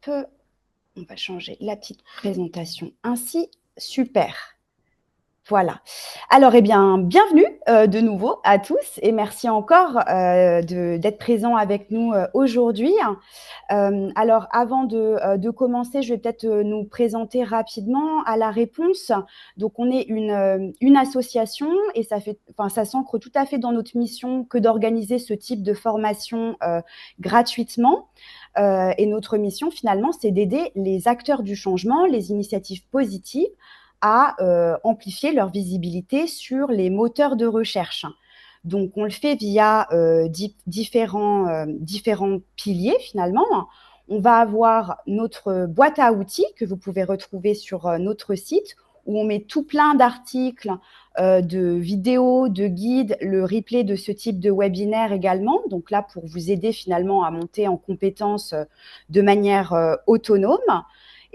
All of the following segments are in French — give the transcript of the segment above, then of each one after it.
on va changer la petite présentation ainsi. Super. Voilà. Alors, eh bien, bienvenue de nouveau à tous et merci encore d'être présents avec nous aujourd'hui. Alors, avant de commencer, je vais peut-être nous présenter rapidement à la réponse. Donc, on est une association et ça s'ancre tout à fait dans notre mission que d'organiser ce type de formation gratuitement. Et notre mission, finalement, c'est d'aider les acteurs du changement, les initiatives positives, à amplifier leur visibilité sur les moteurs de recherche. Donc, on le fait via différents piliers, finalement. On va avoir notre boîte à outils que vous pouvez retrouver sur notre site, où on met tout plein d'articles, de vidéos, de guides, le replay de ce type de webinaire également. Donc là, pour vous aider finalement à monter en compétences de manière autonome.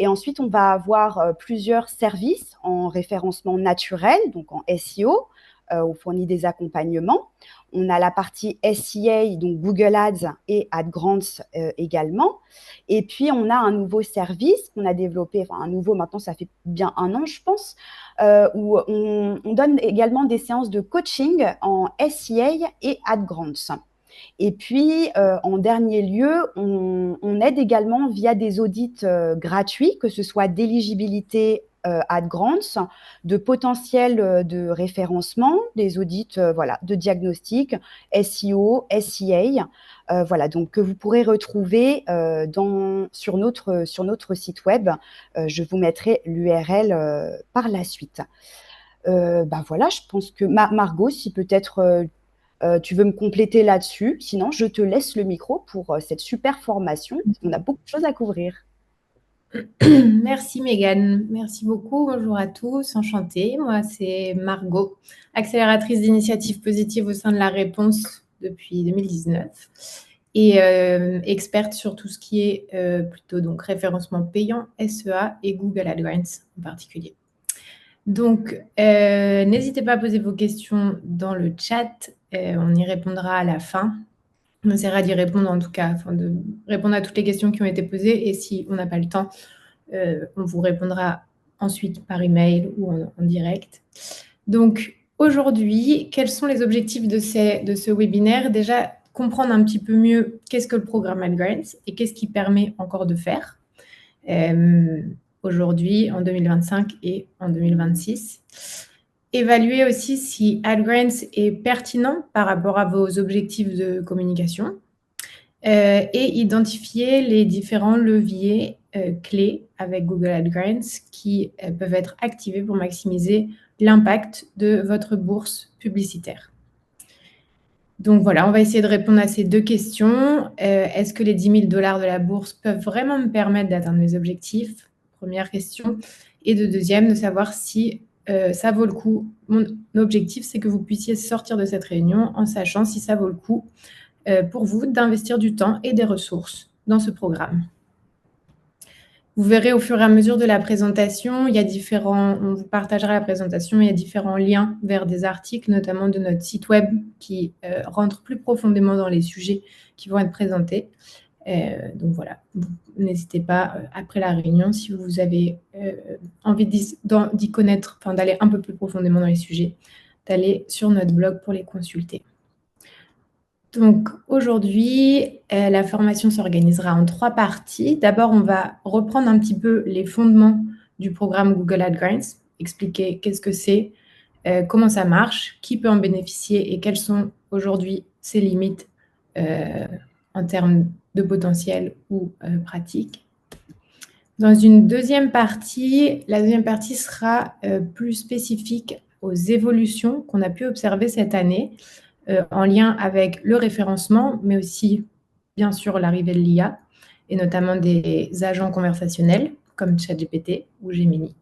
Et ensuite, on va avoir plusieurs services en référencement naturel, donc en SEO. On fournit des accompagnements. On a la partie SEA, donc Google Ads et AdGrants également. Et puis, on a un nouveau service qu'on a développé, enfin un nouveau, maintenant ça fait bien 1 an, je pense, où on donne également des séances de coaching en SEA et AdGrants. Et puis, en dernier lieu, on aide également via des audits gratuits, que ce soit d'éligibilité AdGrants, de potentiel de référencement, des audits voilà, de diagnostic, SEO, SEA, voilà, donc que vous pourrez retrouver sur notre site web. Je vous mettrai l'URL par la suite. Voilà, je pense que Margot, si peut-être tu veux me compléter là-dessus. Sinon, je te laisse le micro pour cette super formation. On a beaucoup de choses à couvrir. Merci Mégane, merci beaucoup. Bonjour à tous, enchantée. Moi, c'est Margot, accélératrice d'initiatives positives au sein de La Réponse depuis 2019 et experte sur tout ce qui est plutôt donc référencement payant, SEA et Google AdWords en particulier. Donc, n'hésitez pas à poser vos questions dans le chat, on y répondra à la fin. On essaiera d'y répondre en tout cas, enfin de répondre à toutes les questions qui ont été posées et si on n'a pas le temps, on vous répondra ensuite par email ou en direct. Donc, aujourd'hui, quels sont les objectifs de ce webinaire? Déjà, comprendre un petit peu mieux qu'est-ce que le programme AdGrants et qu'est-ce qu'il permet encore de faire aujourd'hui, en 2025 et en 2026. Évaluer aussi si AdGrants est pertinent par rapport à vos objectifs de communication et identifier les différents leviers clés avec Google AdGrants qui peuvent être activés pour maximiser l'impact de votre bourse publicitaire. Donc voilà, on va essayer de répondre à ces 2 questions. Est-ce que les 10 000 $ de la bourse peuvent vraiment me permettre d'atteindre mes objectifs? Première question. Et de deuxième, de savoir si ça vaut le coup. Mon objectif, c'est que vous puissiez sortir de cette réunion en sachant si ça vaut le coup pour vous d'investir du temps et des ressources dans ce programme. Vous verrez au fur et à mesure de la présentation, on vous partagera la présentation, il y a différents liens vers des articles, notamment de notre site web, qui rentrent plus profondément dans les sujets qui vont être présentés. Donc voilà, n'hésitez pas, après la réunion, si vous avez envie d'y connaître, enfin d'aller un peu plus profondément dans les sujets, d'aller sur notre blog pour les consulter. Donc aujourd'hui, la formation s'organisera en 3 parties. D'abord, on va reprendre un petit peu les fondements du programme Google AdGrants, expliquer qu'est-ce que c'est, comment ça marche, qui peut en bénéficier et quelles sont aujourd'hui ses limites en termes de potentiel ou pratiques. Dans une deuxième partie, la deuxième partie sera plus spécifique aux évolutions qu'on a pu observer cette année, en lien avec le référencement, mais aussi, bien sûr, l'arrivée de l'IA, et notamment des agents conversationnels comme ChatGPT ou Gemini.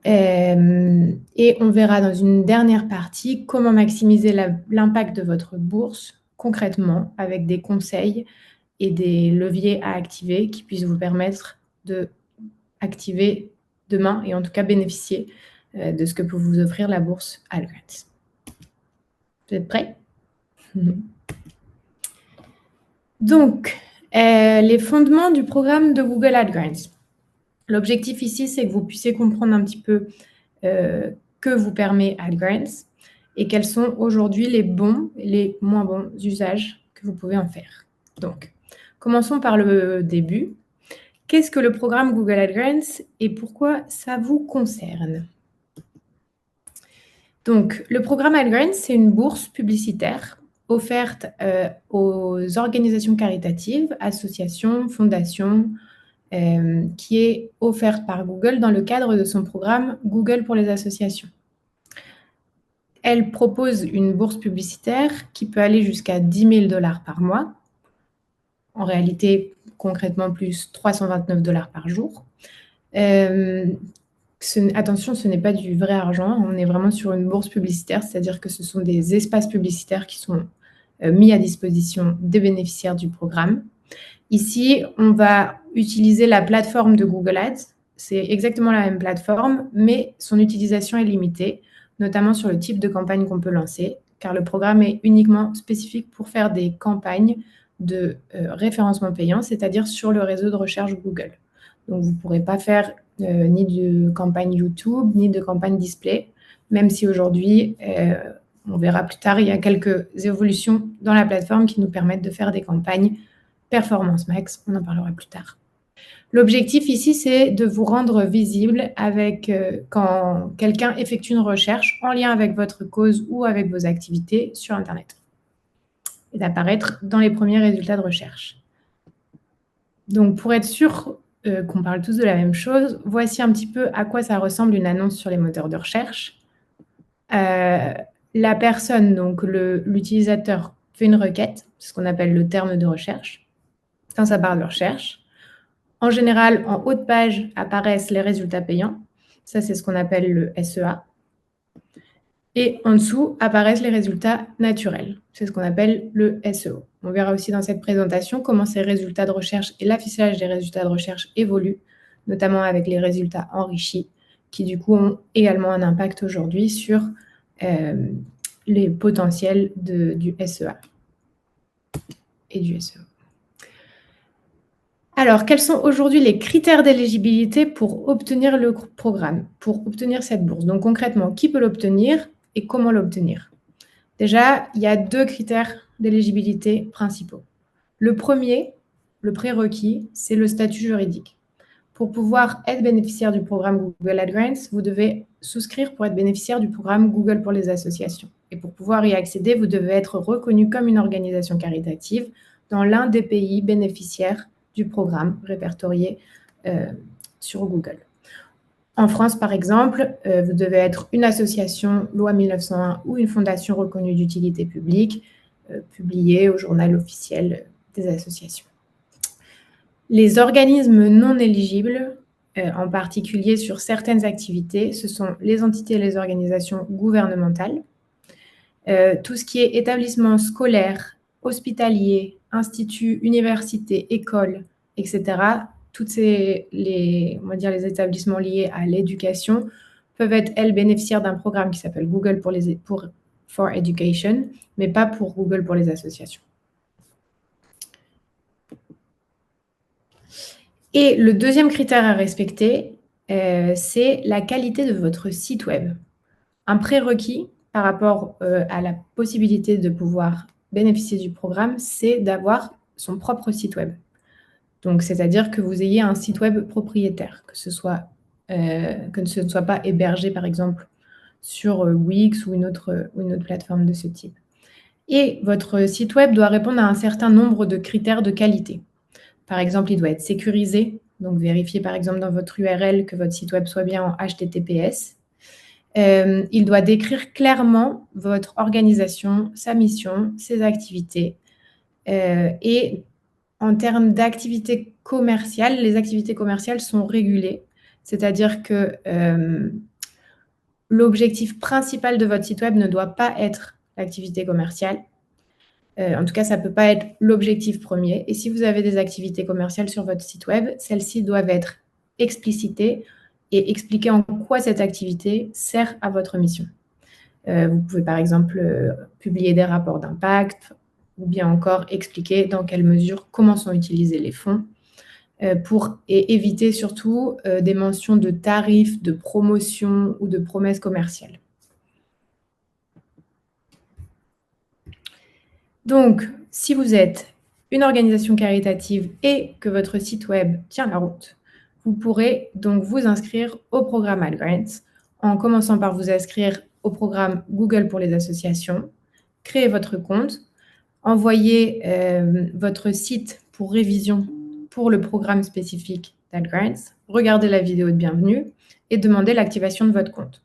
Et on verra dans une dernière partie comment maximiser l'impact de votre bourse concrètement avec des conseils et des leviers à activer qui puissent vous permettre d'activer demain et en tout cas bénéficier de ce que peut vous offrir la bourse AdGrants. Vous êtes prêts? Donc, Les fondements du programme de Google AdGrants. L'objectif ici, c'est que vous puissiez comprendre un petit peu que vous permet AdGrants et quels sont aujourd'hui les bons et les moins bons usages que vous pouvez en faire. Donc, commençons par le début. Qu'est-ce que le programme Google AdGrants et pourquoi ça vous concerne? Donc, le programme AdGrants, c'est une bourse publicitaire offerte aux organisations caritatives, associations, fondations, qui est offerte par Google dans le cadre de son programme Google pour les associations. Elle propose une bourse publicitaire qui peut aller jusqu'à 10 000 $ par mois. En réalité, concrètement, plus 329 $ par jour. Attention, ce n'est pas du vrai argent. On est vraiment sur une bourse publicitaire, c'est-à-dire que ce sont des espaces publicitaires qui sont mis à disposition des bénéficiaires du programme. Ici, on va utiliser la plateforme de Google Ads. C'est exactement la même plateforme, mais son utilisation est limitée, notamment sur le type de campagne qu'on peut lancer, car le programme est uniquement spécifique pour faire des campagnes de référencement payant, c'est-à-dire sur le réseau de recherche Google. Donc, vous ne pourrez pas faire ni de campagne YouTube, ni de campagne display, même si aujourd'hui, on verra plus tard, il y a quelques évolutions dans la plateforme qui nous permettent de faire des campagnes Performance Max, on en parlera plus tard. L'objectif ici, c'est de vous rendre visible avec quand quelqu'un effectue une recherche en lien avec votre cause ou avec vos activités sur Internet et d'apparaître dans les premiers résultats de recherche. Donc, pour être sûr qu'on parle tous de la même chose, voici un petit peu à quoi ça ressemble une annonce sur les moteurs de recherche. La personne, donc l'utilisateur, fait une requête, c'est ce qu'on appelle le terme de recherche, dans sa barre de recherche. En général, en haut de page apparaissent les résultats payants. Ça, c'est ce qu'on appelle le SEA. Et en dessous apparaissent les résultats naturels. C'est ce qu'on appelle le SEO. On verra aussi dans cette présentation comment ces résultats de recherche et l'affichage des résultats de recherche évoluent, notamment avec les résultats enrichis, qui du coup ont également un impact aujourd'hui sur les potentiels du SEA et du SEO. Alors, quels sont aujourd'hui les critères d'éligibilité pour obtenir le programme, pour obtenir cette bourse? Donc, concrètement, qui peut l'obtenir et comment l'obtenir? Déjà, il y a 2 critères d'éligibilité principaux. Le premier, le prérequis, c'est le statut juridique. Pour pouvoir être bénéficiaire du programme Google AdGrants, vous devez souscrire pour être bénéficiaire du programme Google pour les associations. Et pour pouvoir y accéder, vous devez être reconnu comme une organisation caritative dans l'un des pays bénéficiaires du programme répertorié sur Google. En France, par exemple, vous devez être une association loi 1901 ou une fondation reconnue d'utilité publique, publiée au journal officiel des associations. Les organismes non éligibles, en particulier sur certaines activités, ce sont les entités et les organisations gouvernementales, tout ce qui est établissement scolaire, hospitalier, institut, université, école, etc. Toutes les établissements liés à l'éducation peuvent être, elles, bénéficiaires d'un programme qui s'appelle Google for Education, mais pas pour Google pour les associations. Et le deuxième critère à respecter, c'est la qualité de votre site web. Un prérequis par rapport à la possibilité de pouvoir bénéficier du programme, c'est d'avoir son propre site web. Donc, c'est-à-dire que vous ayez un site web propriétaire, que ce ne soit pas hébergé, par exemple, sur Wix ou une autre plateforme de ce type. Et votre site web doit répondre à un certain nombre de critères de qualité. Par exemple, il doit être sécurisé, donc vérifiez par exemple dans votre URL que votre site web soit bien en HTTPS. Il doit décrire clairement votre organisation, sa mission, ses activités. Et en termes d'activités commerciales, les activités commerciales sont régulées, c'est-à-dire que l'objectif principal de votre site web ne doit pas être l'activité commerciale. En tout cas, ça ne peut pas être l'objectif premier. Et si vous avez des activités commerciales sur votre site web, celles-ci doivent être explicitées et expliquer en quoi cette activité sert à votre mission. Vous pouvez par exemple publier des rapports d'impact, ou bien encore expliquer dans quelle mesure, comment sont utilisés les fonds, et éviter surtout des mentions de tarifs, de promotions ou de promesses commerciales. Donc, si vous êtes une organisation caritative et que votre site web tient la route, vous pourrez donc vous inscrire au programme AdGrants en commençant par vous inscrire au programme Google pour les associations, créer votre compte, envoyer votre site pour révision pour le programme spécifique d'AdGrants, regarder la vidéo de bienvenue et demander l'activation de votre compte.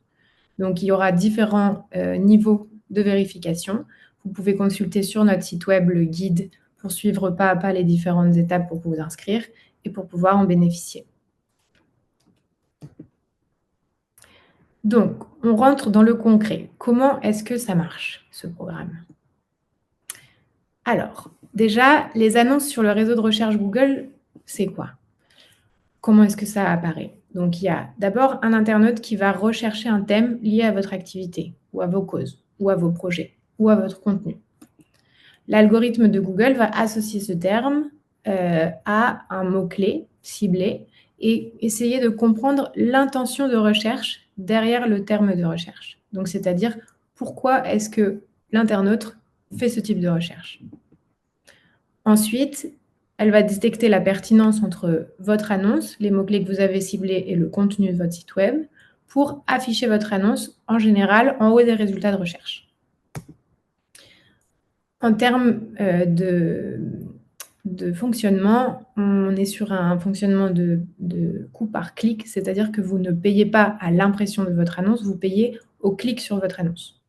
Donc, il y aura différents niveaux de vérification. Vous pouvez consulter sur notre site web le guide pour suivre pas à pas les différentes étapes pour vous inscrire et pour pouvoir en bénéficier. Donc, on rentre dans le concret. Comment est-ce que ça marche, ce programme? Alors, déjà, les annonces sur le réseau de recherche Google, c'est quoi? Comment est-ce que ça apparaît? Donc, il y a d'abord un internaute qui va rechercher un thème lié à votre activité, ou à vos causes, ou à vos projets, ou à votre contenu. L'algorithme de Google va associer ce terme à un mot-clé ciblé et essayer de comprendre l'intention de recherche derrière le terme de recherche. Donc, c'est-à-dire pourquoi est-ce que l'internaute fait ce type de recherche. Ensuite, elle va détecter la pertinence entre votre annonce, les mots-clés que vous avez ciblés et le contenu de votre site web pour afficher votre annonce en général en haut des résultats de recherche. En termes de fonctionnement, on est sur un fonctionnement de coût par clic, c'est-à-dire que vous ne payez pas à l'impression de votre annonce, vous payez au clic sur votre annonce.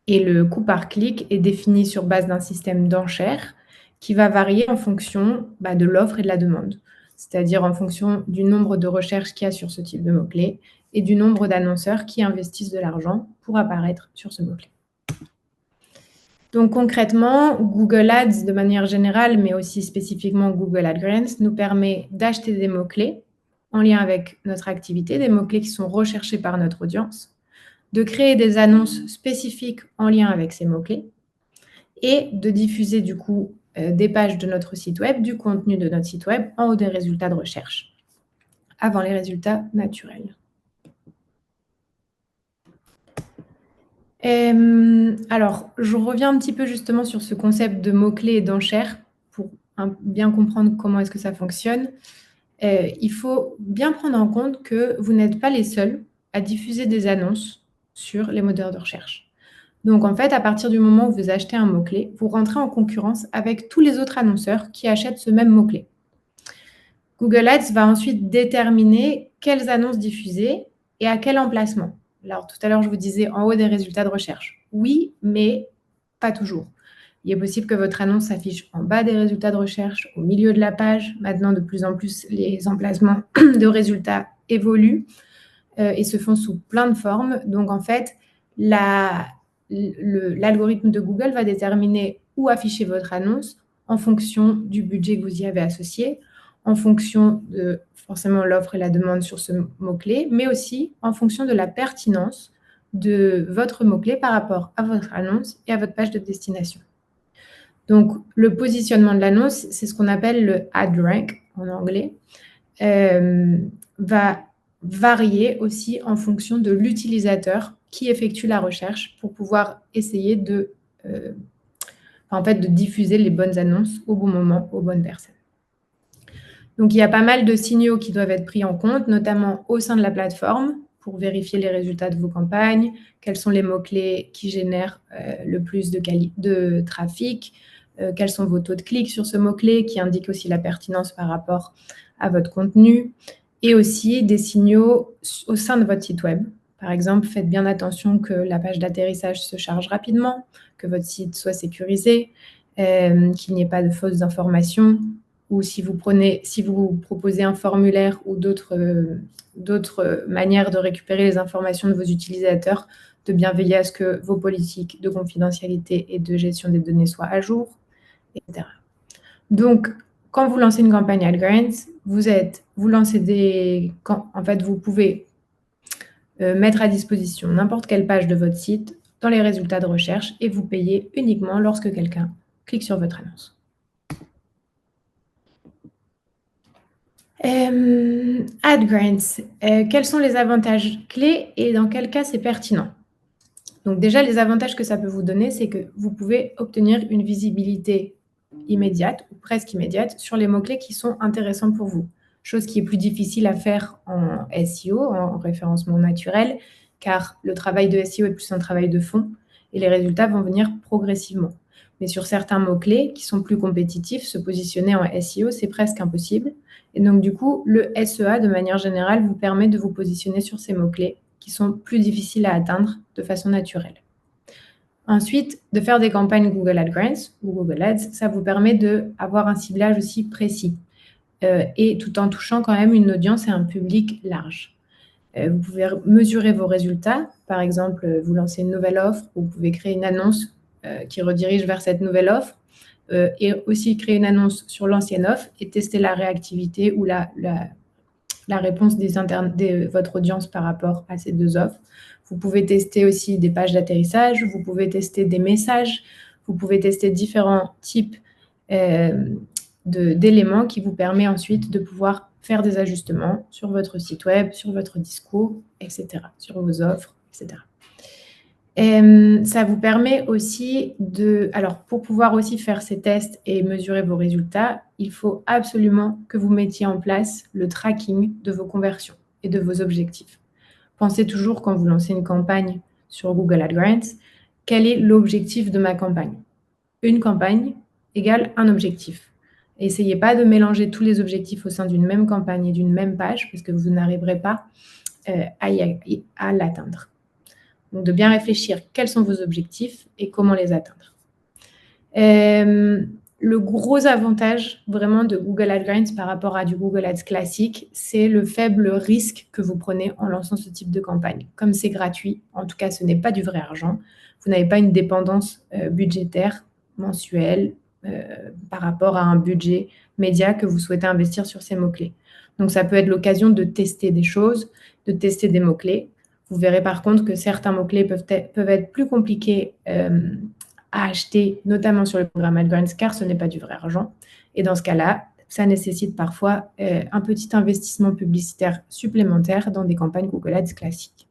Et le coût par clic est défini sur base d'un système d'enchères qui va varier en fonction de l'offre et de la demande, c'est-à-dire en fonction du nombre de recherches qu'il y a sur ce type de mots-clés et du nombre d'annonceurs qui investissent de l'argent pour apparaître sur ce mot-clé. Donc concrètement, Google Ads de manière générale, mais aussi spécifiquement Google AdGrants, nous permet d'acheter des mots-clés en lien avec notre activité, des mots-clés qui sont recherchés par notre audience, de créer des annonces spécifiques en lien avec ces mots-clés et de diffuser du coup des pages de notre site web, du contenu de notre site web en haut des résultats de recherche, avant les résultats naturels. Alors, je reviens un petit peu justement sur ce concept de mots-clés et d'enchères pour bien comprendre comment est-ce que ça fonctionne. Il faut bien prendre en compte que vous n'êtes pas les seuls à diffuser des annonces sur les moteurs de recherche. Donc, en fait, à partir du moment où vous achetez un mot-clé, vous rentrez en concurrence avec tous les autres annonceurs qui achètent ce même mot-clé. Google Ads va ensuite déterminer quelles annonces diffuser et à quel emplacement. Alors, tout à l'heure, je vous disais en haut des résultats de recherche. Oui, mais pas toujours. Il est possible que votre annonce s'affiche en bas des résultats de recherche, au milieu de la page. Maintenant, de plus en plus, les emplacements de résultats évoluent et se font sous plein de formes. Donc, en fait, l'algorithme de Google va déterminer où afficher votre annonce en fonction du budget que vous y avez associé, en fonction de forcément l'offre et la demande sur ce mot-clé, mais aussi en fonction de la pertinence de votre mot-clé par rapport à votre annonce et à votre page de destination. Donc, le positionnement de l'annonce, c'est ce qu'on appelle le ad rank en anglais, va varier aussi en fonction de l'utilisateur qui effectue la recherche pour pouvoir essayer de diffuser les bonnes annonces au bon moment aux bonnes personnes. Donc, il y a pas mal de signaux qui doivent être pris en compte, notamment au sein de la plateforme, pour vérifier les résultats de vos campagnes, quels sont les mots-clés qui génèrent le plus de trafic, quels sont vos taux de clic sur ce mot-clé, qui indique aussi la pertinence par rapport à votre contenu, et aussi des signaux au sein de votre site web. Par exemple, faites bien attention que la page d'atterrissage se charge rapidement, que votre site soit sécurisé, qu'il n'y ait pas de fausses informations, ou si vous proposez un formulaire ou d'autres manières de récupérer les informations de vos utilisateurs, de bien veiller à ce que vos politiques de confidentialité et de gestion des données soient à jour, etc. Donc, quand vous lancez une campagne AdGrants, vous pouvez mettre à disposition n'importe quelle page de votre site dans les résultats de recherche et vous payez uniquement lorsque quelqu'un clique sur votre annonce. AdGrants, quels sont les avantages clés et dans quel cas c'est pertinent? Donc déjà, les avantages que ça peut vous donner, c'est que vous pouvez obtenir une visibilité immédiate ou presque immédiate sur les mots-clés qui sont intéressants pour vous. Chose qui est plus difficile à faire en SEO, en référencement naturel, car le travail de SEO est plus un travail de fond et les résultats vont venir progressivement. Mais sur certains mots-clés qui sont plus compétitifs, se positionner en SEO, c'est presque impossible. Et donc, du coup, le SEA, de manière générale, vous permet de vous positionner sur ces mots-clés qui sont plus difficiles à atteindre de façon naturelle. Ensuite, de faire des campagnes Google AdGrants ou Google Ads, ça vous permet d'avoir un ciblage aussi précis et tout en touchant quand même une audience et un public large. Vous pouvez mesurer vos résultats. Par exemple, vous lancez une nouvelle offre, vous pouvez créer une annonce qui redirige vers cette nouvelle offre et aussi créer une annonce sur l'ancienne offre et tester la réactivité ou la réponse de votre audience par rapport à ces deux offres. Vous pouvez tester aussi des pages d'atterrissage, vous pouvez tester des messages, vous pouvez tester différents types d'éléments qui vous permettent ensuite de pouvoir faire des ajustements sur votre site web, sur votre discours, etc., sur vos offres, etc. Ça vous permet aussi alors pour pouvoir aussi faire ces tests et mesurer vos résultats, il faut absolument que vous mettiez en place le tracking de vos conversions et de vos objectifs. Pensez toujours quand vous lancez une campagne sur Google AdGrants, quel est l'objectif de ma campagne? Une campagne égale un objectif. Essayez pas de mélanger tous les objectifs au sein d'une même campagne et d'une même page parce que vous n'arriverez pas à l'atteindre. Donc, de bien réfléchir quels sont vos objectifs et comment les atteindre. Le gros avantage vraiment de Google AdGrants par rapport à du Google Ads classique, c'est le faible risque que vous prenez en lançant ce type de campagne. Comme c'est gratuit, en tout cas, ce n'est pas du vrai argent. Vous n'avez pas une dépendance budgétaire mensuelle par rapport à un budget média que vous souhaitez investir sur ces mots-clés. Donc, ça peut être l'occasion de tester des choses, de tester des mots-clés. Vous verrez par contre que certains mots-clés peuvent être plus compliqués à acheter, notamment sur le programme AdGrants, car ce n'est pas du vrai argent. Et dans ce cas-là, ça nécessite parfois un petit investissement publicitaire supplémentaire dans des campagnes Google Ads classiques.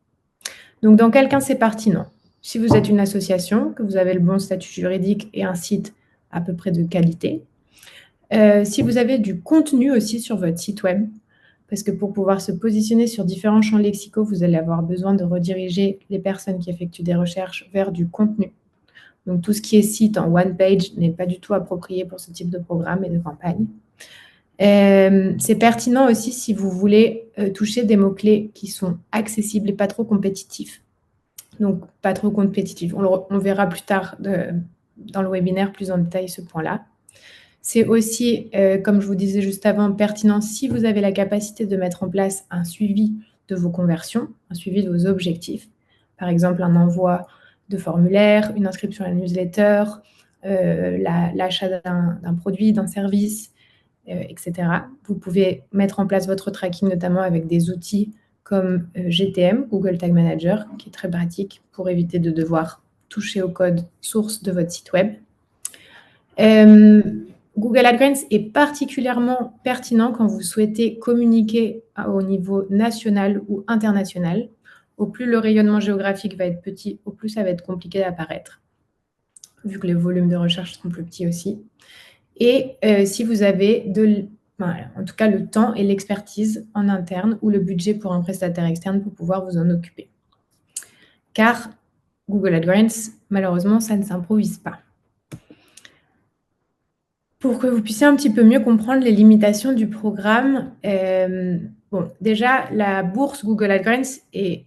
Donc, dans quel cas c'est pertinent? Si vous êtes une association, que vous avez le bon statut juridique et un site à peu près de qualité. Si vous avez du contenu aussi sur votre site web, parce que pour pouvoir se positionner sur différents champs lexicaux, vous allez avoir besoin de rediriger les personnes qui effectuent des recherches vers du contenu. Donc, tout ce qui est site en one page n'est pas du tout approprié pour ce type de programme et de campagne. C'est pertinent aussi si vous voulez toucher des mots-clés qui sont accessibles et pas trop compétitifs. Donc, pas trop compétitifs. On verra plus tard dans le webinaire plus en détail ce point-là. C'est aussi, comme je vous disais juste avant, pertinent si vous avez la capacité de mettre en place un suivi de vos conversions, un suivi de vos objectifs. Par exemple, un envoi de formulaire, une inscription à la newsletter, l'achat d'un produit, d'un service, etc. Vous pouvez mettre en place votre tracking, notamment avec des outils comme GTM, Google Tag Manager, qui est très pratique pour éviter de devoir toucher au code source de votre site web. Google AdGrants est particulièrement pertinent quand vous souhaitez communiquer au niveau national ou international. Au plus le rayonnement géographique va être petit, au plus ça va être compliqué d'apparaître, vu que les volumes de recherche sont plus petits aussi. Et si vous avez en tout cas le temps et l'expertise en interne ou le budget pour un prestataire externe pour pouvoir vous en occuper. Car Google AdGrants, malheureusement, ça ne s'improvise pas. Pour que vous puissiez un petit peu mieux comprendre les limitations du programme, déjà, la bourse Google AdGrants est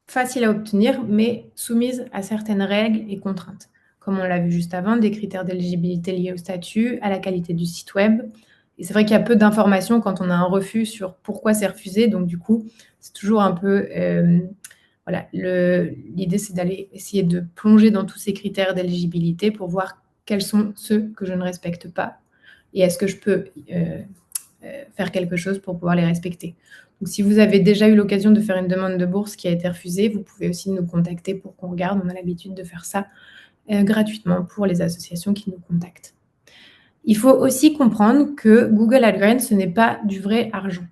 facile à obtenir, mais soumise à certaines règles et contraintes. Comme on l'a vu juste avant, des critères d'éligibilité liés au statut, à la qualité du site web. Et c'est vrai qu'il y a peu d'informations quand on a un refus sur pourquoi c'est refusé. Donc, du coup, c'est toujours un peu... l'idée, c'est d'aller essayer de plonger dans tous ces critères d'éligibilité pour voir quels sont ceux que je ne respecte pas et est-ce que je peux faire quelque chose pour pouvoir les respecter. Donc, si vous avez déjà eu l'occasion de faire une demande de bourse qui a été refusée, vous pouvez aussi nous contacter pour qu'on regarde. On a l'habitude de faire ça gratuitement pour les associations qui nous contactent. Il faut aussi comprendre que Google AdGrants, ce n'est pas du vrai argent.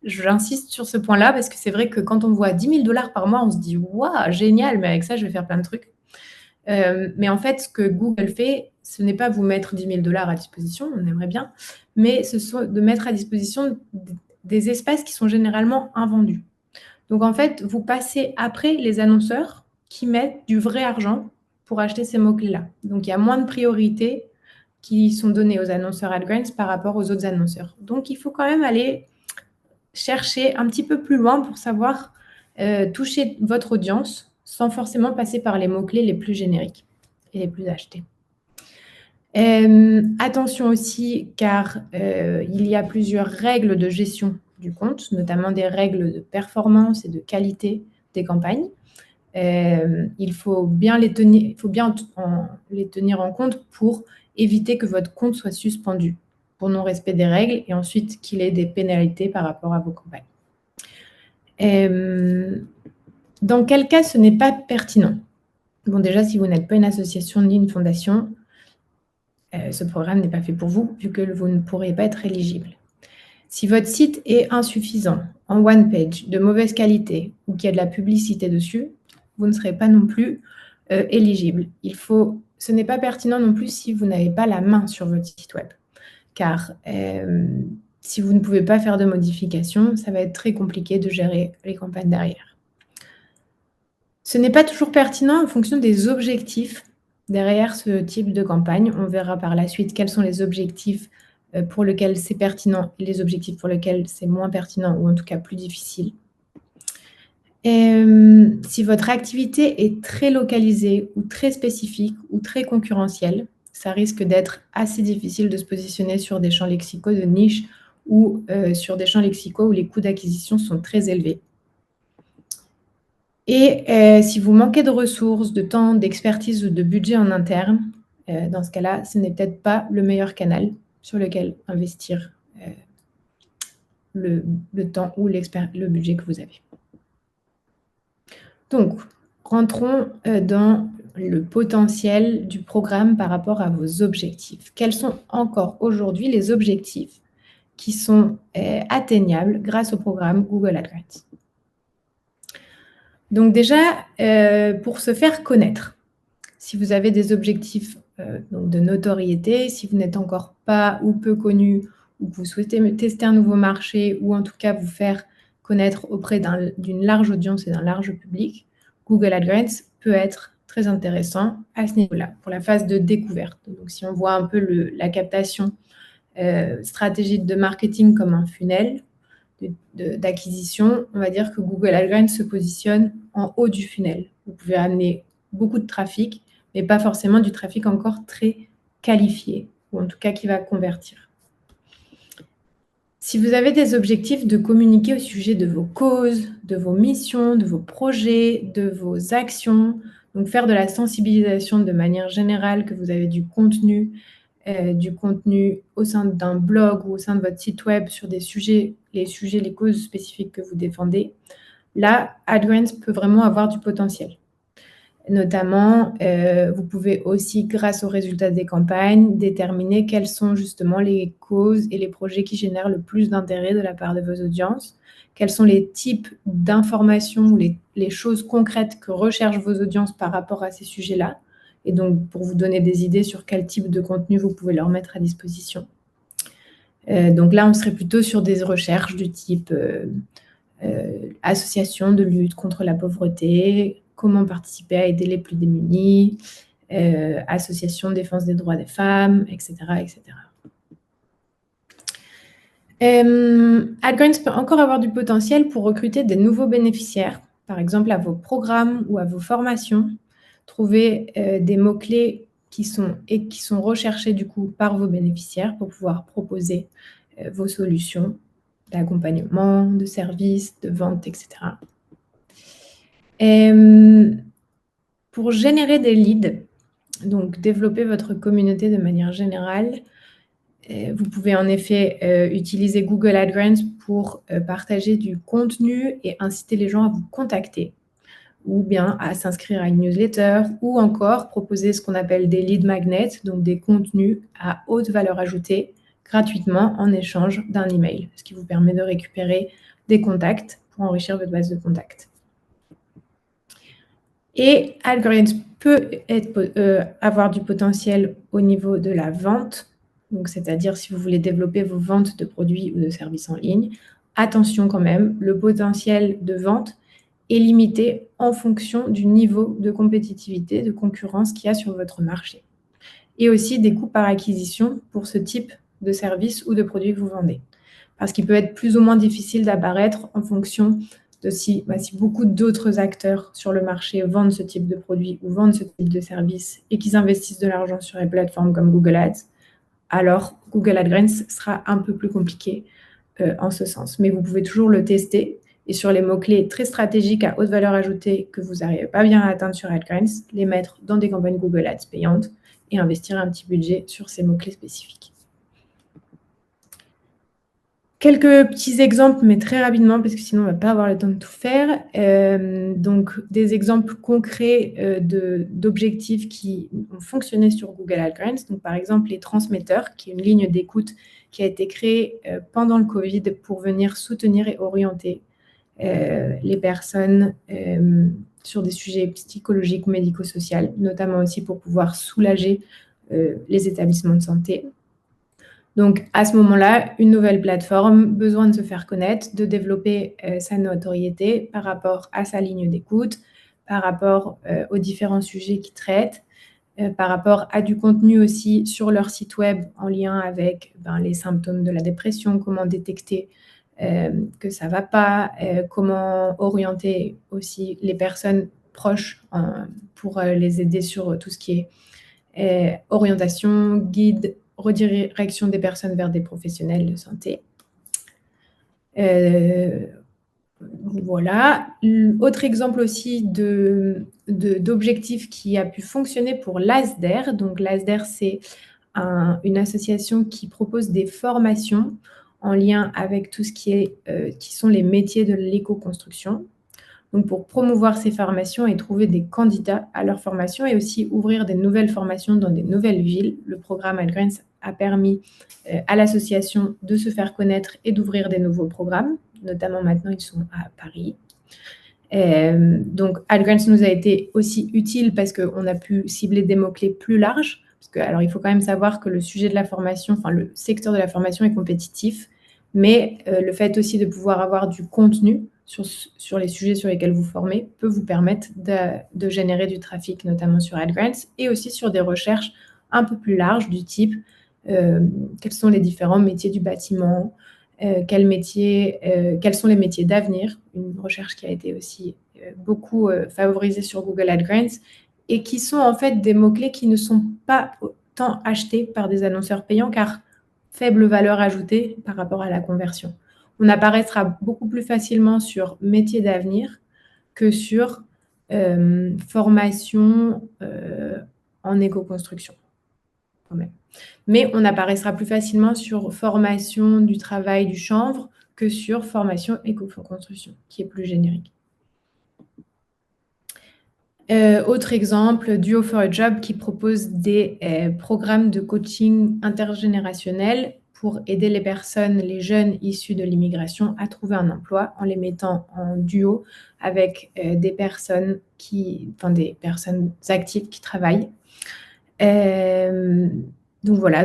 J'insiste sur ce point-là parce que c'est vrai que quand on voit 10 000 $ par mois, on se dit « Waouh, génial, mais avec ça, je vais faire plein de trucs ». Mais en fait, ce que Google fait, ce n'est pas vous mettre 10 000 $ à disposition, on aimerait bien, mais ce sont de mettre à disposition des espaces qui sont généralement invendus. Donc, en fait, vous passez après les annonceurs qui mettent du vrai argent pour acheter ces mots-clés-là. Donc, il y a moins de priorités qui sont données aux annonceurs AdGrants par rapport aux autres annonceurs. Donc, il faut quand même aller chercher un petit peu plus loin pour savoir toucher votre audience sans forcément passer par les mots-clés les plus génériques et les plus achetés. Attention aussi, car il y a plusieurs règles de gestion du compte, notamment des règles de performance et de qualité des campagnes. Il faut bien les tenir en compte pour éviter que votre compte soit suspendu pour non-respect des règles et ensuite qu'il ait des pénalités par rapport à vos campagnes. Dans quel cas ce n'est pas pertinent? Bon, déjà, si vous n'êtes pas une association ni une fondation, ce programme n'est pas fait pour vous, vu que vous ne pourrez pas être éligible. Si votre site est insuffisant, en one page, de mauvaise qualité, ou qu'il y a de la publicité dessus, vous ne serez pas non plus éligible. Ce n'est pas pertinent non plus si vous n'avez pas la main sur votre site web, car si vous ne pouvez pas faire de modifications, ça va être très compliqué de gérer les campagnes derrière. Ce n'est pas toujours pertinent en fonction des objectifs derrière ce type de campagne. On verra par la suite quels sont les objectifs pour lesquels c'est pertinent et les objectifs pour lesquels c'est moins pertinent ou en tout cas plus difficile. Si votre activité est très localisée ou très spécifique ou très concurrentielle, ça risque d'être assez difficile de se positionner sur des champs lexicaux de niche ou sur des champs lexicaux où les coûts d'acquisition sont très élevés. Et si vous manquez de ressources, de temps, d'expertise ou de budget en interne, dans ce cas-là, ce n'est peut-être pas le meilleur canal sur lequel investir le temps ou le budget que vous avez. Donc, rentrons dans le potentiel du programme par rapport à vos objectifs. Quels sont encore aujourd'hui les objectifs qui sont atteignables grâce au programme Google AdGrants? Donc déjà, pour se faire connaître, si vous avez des objectifs donc de notoriété, si vous n'êtes encore pas ou peu connu, ou que vous souhaitez tester un nouveau marché, ou en tout cas vous faire connaître auprès d'une large audience et d'un large public, Google AdGrants peut être très intéressant à ce niveau-là, pour la phase de découverte. Donc si on voit un peu la captation stratégique de marketing comme un funnel d'acquisition, on va dire que Google AdGrants se positionne en haut du funnel. Vous pouvez amener beaucoup de trafic, mais pas forcément du trafic encore très qualifié, ou en tout cas qui va convertir. Si vous avez des objectifs de communiquer au sujet de vos causes, de vos missions, de vos projets, de vos actions, donc faire de la sensibilisation de manière générale, que vous avez du contenu au sein d'un blog ou au sein de votre site web sur des sujets, les causes spécifiques que vous défendez, là, AdGrants peut vraiment avoir du potentiel. Notamment, vous pouvez aussi, grâce aux résultats des campagnes, déterminer quelles sont justement les causes et les projets qui génèrent le plus d'intérêt de la part de vos audiences, quels sont les types d'informations ou les choses concrètes que recherchent vos audiences par rapport à ces sujets-là, et donc pour vous donner des idées sur quel type de contenu vous pouvez leur mettre à disposition. Donc là, on serait plutôt sur des recherches du type association de lutte contre la pauvreté, comment participer à aider les plus démunis, association de défense des droits des femmes, etc. etc. AdGrants peut encore avoir du potentiel pour recruter des nouveaux bénéficiaires, par exemple à vos programmes ou à vos formations. Trouver des mots-clés qui sont recherchés du coup par vos bénéficiaires pour pouvoir proposer vos solutions d'accompagnement, de services, de vente, etc. Pour générer des leads, donc développer votre communauté de manière générale, Vous pouvez en effet utiliser Google AdGrants pour partager du contenu et inciter les gens à vous contacter, ou bien à s'inscrire à une newsletter, ou encore proposer ce qu'on appelle des lead magnets, donc des contenus à haute valeur ajoutée, gratuitement en échange d'un email, ce qui vous permet de récupérer des contacts pour enrichir votre base de contacts. Et AdGrants peut avoir du potentiel au niveau de la vente, donc c'est-à-dire si vous voulez développer vos ventes de produits ou de services en ligne. Attention quand même, le potentiel de vente est limité en fonction du niveau de compétitivité, de concurrence qu'il y a sur votre marché. Et aussi des coûts par acquisition pour ce type de service ou de produit que vous vendez. Parce qu'il peut être plus ou moins difficile d'apparaître en fonction de si beaucoup d'autres acteurs sur le marché vendent ce type de produit ou vendent ce type de service et qu'ils investissent de l'argent sur les plateformes comme Google Ads, alors Google AdGrants sera un peu plus compliqué en ce sens. Mais vous pouvez toujours le tester et sur les mots-clés très stratégiques à haute valeur ajoutée que vous n'arrivez pas bien à atteindre sur AdGrants, les mettre dans des campagnes Google Ads payantes et investir un petit budget sur ces mots-clés spécifiques. Quelques petits exemples, mais très rapidement, parce que sinon on ne va pas avoir le temps de tout faire. Donc, des exemples concrets d'objectifs qui ont fonctionné sur Google AdGrants. Donc, par exemple, les transmetteurs, qui est une ligne d'écoute qui a été créée pendant le Covid pour venir soutenir et orienter les personnes sur des sujets psychologiques ou médico-sociaux, notamment aussi pour pouvoir soulager les établissements de santé. Donc, à ce moment-là, une nouvelle plateforme, besoin de se faire connaître, de développer sa notoriété par rapport à sa ligne d'écoute, par rapport aux différents sujets qu'ils traitent, par rapport à du contenu aussi sur leur site web en lien avec les symptômes de la dépression, comment détecter que ça ne va pas, comment orienter aussi les personnes proches pour les aider sur tout ce qui est orientation, guide, redirection des personnes vers des professionnels de santé. Voilà. Autre exemple aussi d'objectif qui a pu fonctionner pour l'ASDER. Donc, l'ASDER, c'est une association qui propose des formations en lien avec tout ce qui sont les métiers de l'éco-construction. Donc, pour promouvoir ces formations et trouver des candidats à leurs formations et aussi ouvrir des nouvelles formations dans des nouvelles villes, le programme AdGrants a permis à l'association de se faire connaître et d'ouvrir des nouveaux programmes. Notamment, maintenant, ils sont à Paris. Donc, AdGrants nous a été aussi utile parce qu'on a pu cibler des mots-clés plus larges. Alors, il faut quand même savoir que le sujet de la formation, le secteur de la formation est compétitif, mais le fait aussi de pouvoir avoir du contenu sur les sujets sur lesquels vous formez peut vous permettre de générer du trafic, notamment sur AdGrants, et aussi sur des recherches un peu plus larges du type quels sont les différents métiers du bâtiment, quels sont les métiers d'avenir, une recherche qui a été aussi beaucoup favorisée sur Google AdGrants, et qui sont en fait des mots-clés qui ne sont pas tant achetés par des annonceurs payants, car faible valeur ajoutée par rapport à la conversion. On apparaîtra beaucoup plus facilement sur métiers d'avenir que sur formation en éco-construction, quand même. Mais on apparaîtra plus facilement sur formation du travail du chanvre que sur formation éco-construction, qui est plus générique. Autre exemple, Duo for a Job qui propose des programmes de coaching intergénérationnel pour aider les personnes, les jeunes issus de l'immigration à trouver un emploi en les mettant en duo avec des personnes actives qui travaillent. Donc voilà,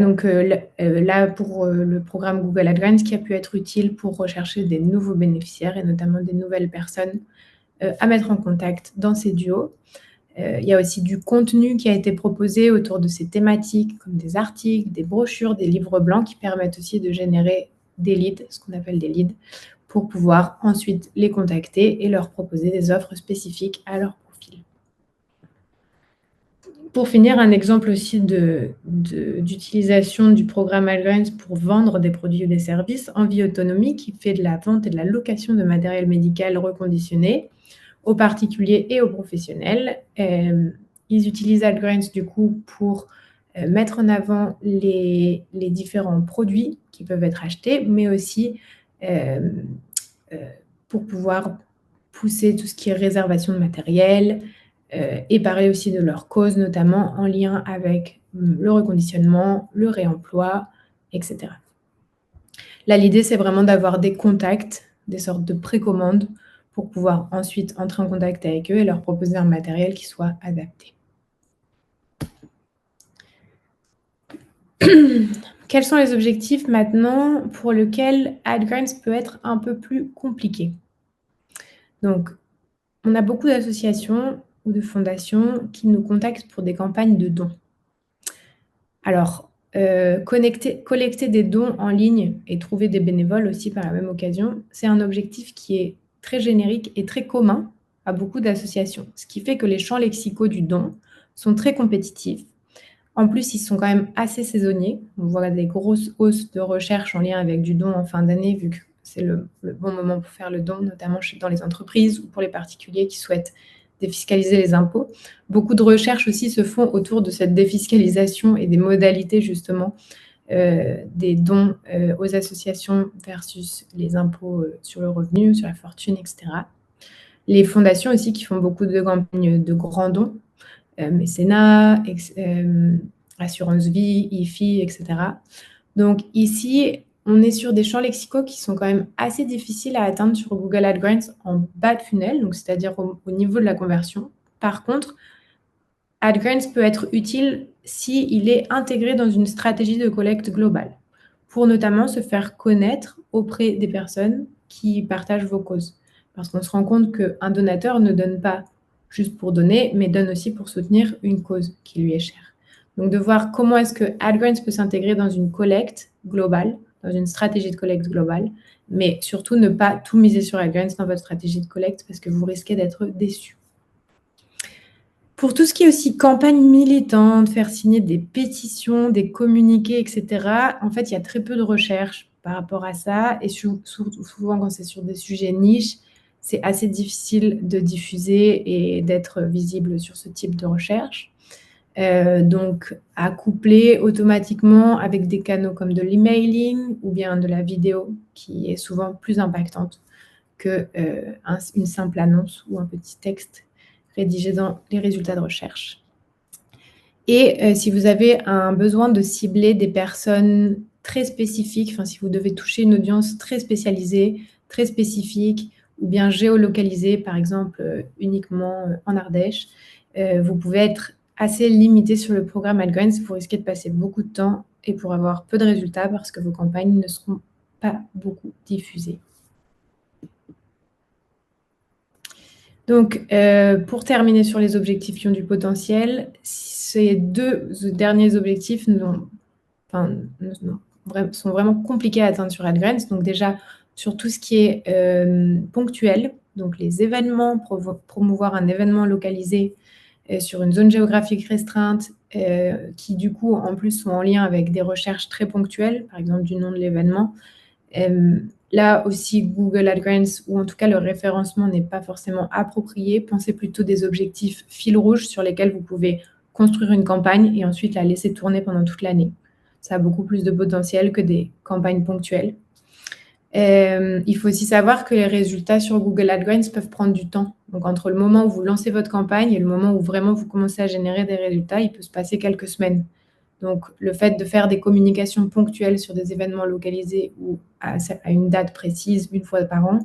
là pour le programme Google AdGrants qui a pu être utile pour rechercher des nouveaux bénéficiaires et notamment des nouvelles personnes à mettre en contact dans ces duos. Il y a aussi du contenu qui a été proposé autour de ces thématiques, comme des articles, des brochures, des livres blancs qui permettent aussi de générer des leads, ce qu'on appelle des leads, pour pouvoir ensuite les contacter et leur proposer des offres spécifiques à leur profil. Pour finir, un exemple aussi d'utilisation du programme AdGrants pour vendre des produits ou des services, Envie Autonomie, qui fait de la vente et de la location de matériel médical reconditionné aux particuliers et aux professionnels. Ils utilisent AdGrants du coup pour mettre en avant les différents produits qui peuvent être achetés, mais aussi pour pouvoir pousser tout ce qui est réservation de matériel et parler aussi de leur cause, notamment en lien avec le reconditionnement, le réemploi, etc. Là, l'idée, c'est vraiment d'avoir des contacts, des sortes de précommandes pour pouvoir ensuite entrer en contact avec eux et leur proposer un matériel qui soit adapté. Quels sont les objectifs maintenant pour lesquels AdGrants peut être un peu plus compliqué? Donc, on a beaucoup d'associations ou de fondations qui nous contactent pour des campagnes de dons. Alors, collecter des dons en ligne et trouver des bénévoles aussi par la même occasion, c'est un objectif qui est très générique et très commun à beaucoup d'associations, ce qui fait que les champs lexicaux du don sont très compétitifs. En plus, ils sont quand même assez saisonniers. On voit des grosses hausses de recherche en lien avec du don en fin d'année, vu que c'est le bon moment pour faire le don, notamment dans les entreprises ou pour les particuliers qui souhaitent défiscaliser les impôts. Beaucoup de recherches aussi se font autour de cette défiscalisation et des modalités justement des dons aux associations versus les impôts sur le revenu, sur la fortune, etc. Les fondations aussi qui font beaucoup de campagnes de grands dons, mécénat, assurance vie, IFI, etc. Donc ici, on est sur des champs lexicaux qui sont quand même assez difficiles à atteindre sur Google AdGrants en bas de funnel, donc c'est-à-dire au niveau de la conversion. Par contre, AdGrants peut être utile s'il est intégré dans une stratégie de collecte globale, pour notamment se faire connaître auprès des personnes qui partagent vos causes. Parce qu'on se rend compte qu'un donateur ne donne pas juste pour donner, mais donne aussi pour soutenir une cause qui lui est chère. Donc de voir comment est-ce que AdGrants peut s'intégrer dans une collecte globale, dans une stratégie de collecte globale, mais surtout ne pas tout miser sur AdGrants dans votre stratégie de collecte parce que vous risquez d'être déçu. Pour tout ce qui est aussi campagne militante, faire signer des pétitions, des communiqués, etc., en fait, il y a très peu de recherche par rapport à ça. Et souvent, quand c'est sur des sujets niches, c'est assez difficile de diffuser et d'être visible sur ce type de recherche. Donc, à coupler automatiquement avec des canaux comme de l'emailing ou bien de la vidéo, qui est souvent plus impactante qu'une simple annonce ou un petit texte rédigé dans les résultats de recherche. Et si vous avez un besoin de cibler des personnes très spécifiques, si vous devez toucher une audience très spécialisée, très spécifique, ou bien géolocalisée, par exemple uniquement en Ardèche, vous pouvez être assez limité sur le programme AdGrants. Vous risquez de passer beaucoup de temps et pour avoir peu de résultats parce que vos campagnes ne seront pas beaucoup diffusées. Donc, pour terminer sur les objectifs qui ont du potentiel, ces deux derniers objectifs sont vraiment compliqués à atteindre sur AdGrants. Donc déjà, sur tout ce qui est ponctuel, donc les événements, promouvoir un événement localisé sur une zone géographique restreinte, qui du coup, en plus, sont en lien avec des recherches très ponctuelles, par exemple du nom de l'événement. Là aussi, Google AdGrants, ou en tout cas le référencement n'est pas forcément approprié. Pensez plutôt des objectifs fil rouge sur lesquels vous pouvez construire une campagne et ensuite la laisser tourner pendant toute l'année. Ça a beaucoup plus de potentiel que des campagnes ponctuelles. Il faut aussi savoir que les résultats sur Google AdGrants peuvent prendre du temps. Donc, entre le moment où vous lancez votre campagne et le moment où vraiment vous commencez à générer des résultats, il peut se passer quelques semaines. Donc, le fait de faire des communications ponctuelles sur des événements localisés ou à une date précise, une fois par an,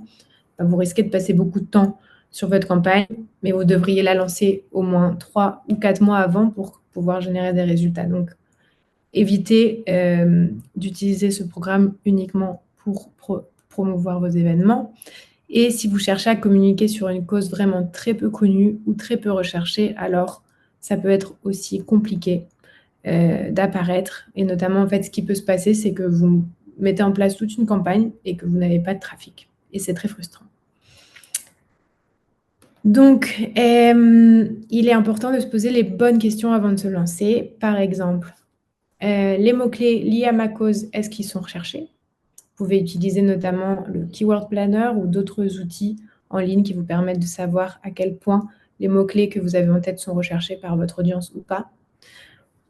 vous risquez de passer beaucoup de temps sur votre campagne, mais vous devriez la lancer au moins 3 ou 4 mois avant pour pouvoir générer des résultats. Donc, évitez d'utiliser ce programme uniquement pour promouvoir vos événements. Et si vous cherchez à communiquer sur une cause vraiment très peu connue ou très peu recherchée, alors ça peut être aussi compliqué d'apparaître. Et notamment, en fait, ce qui peut se passer, c'est que vous mettez en place toute une campagne et que vous n'avez pas de trafic. Et c'est très frustrant. Donc, il est important de se poser les bonnes questions avant de se lancer. Par exemple, les mots-clés liés à ma cause, est-ce qu'ils sont recherchés? Vous pouvez utiliser notamment le Keyword Planner ou d'autres outils en ligne qui vous permettent de savoir à quel point les mots-clés que vous avez en tête sont recherchés par votre audience ou pas.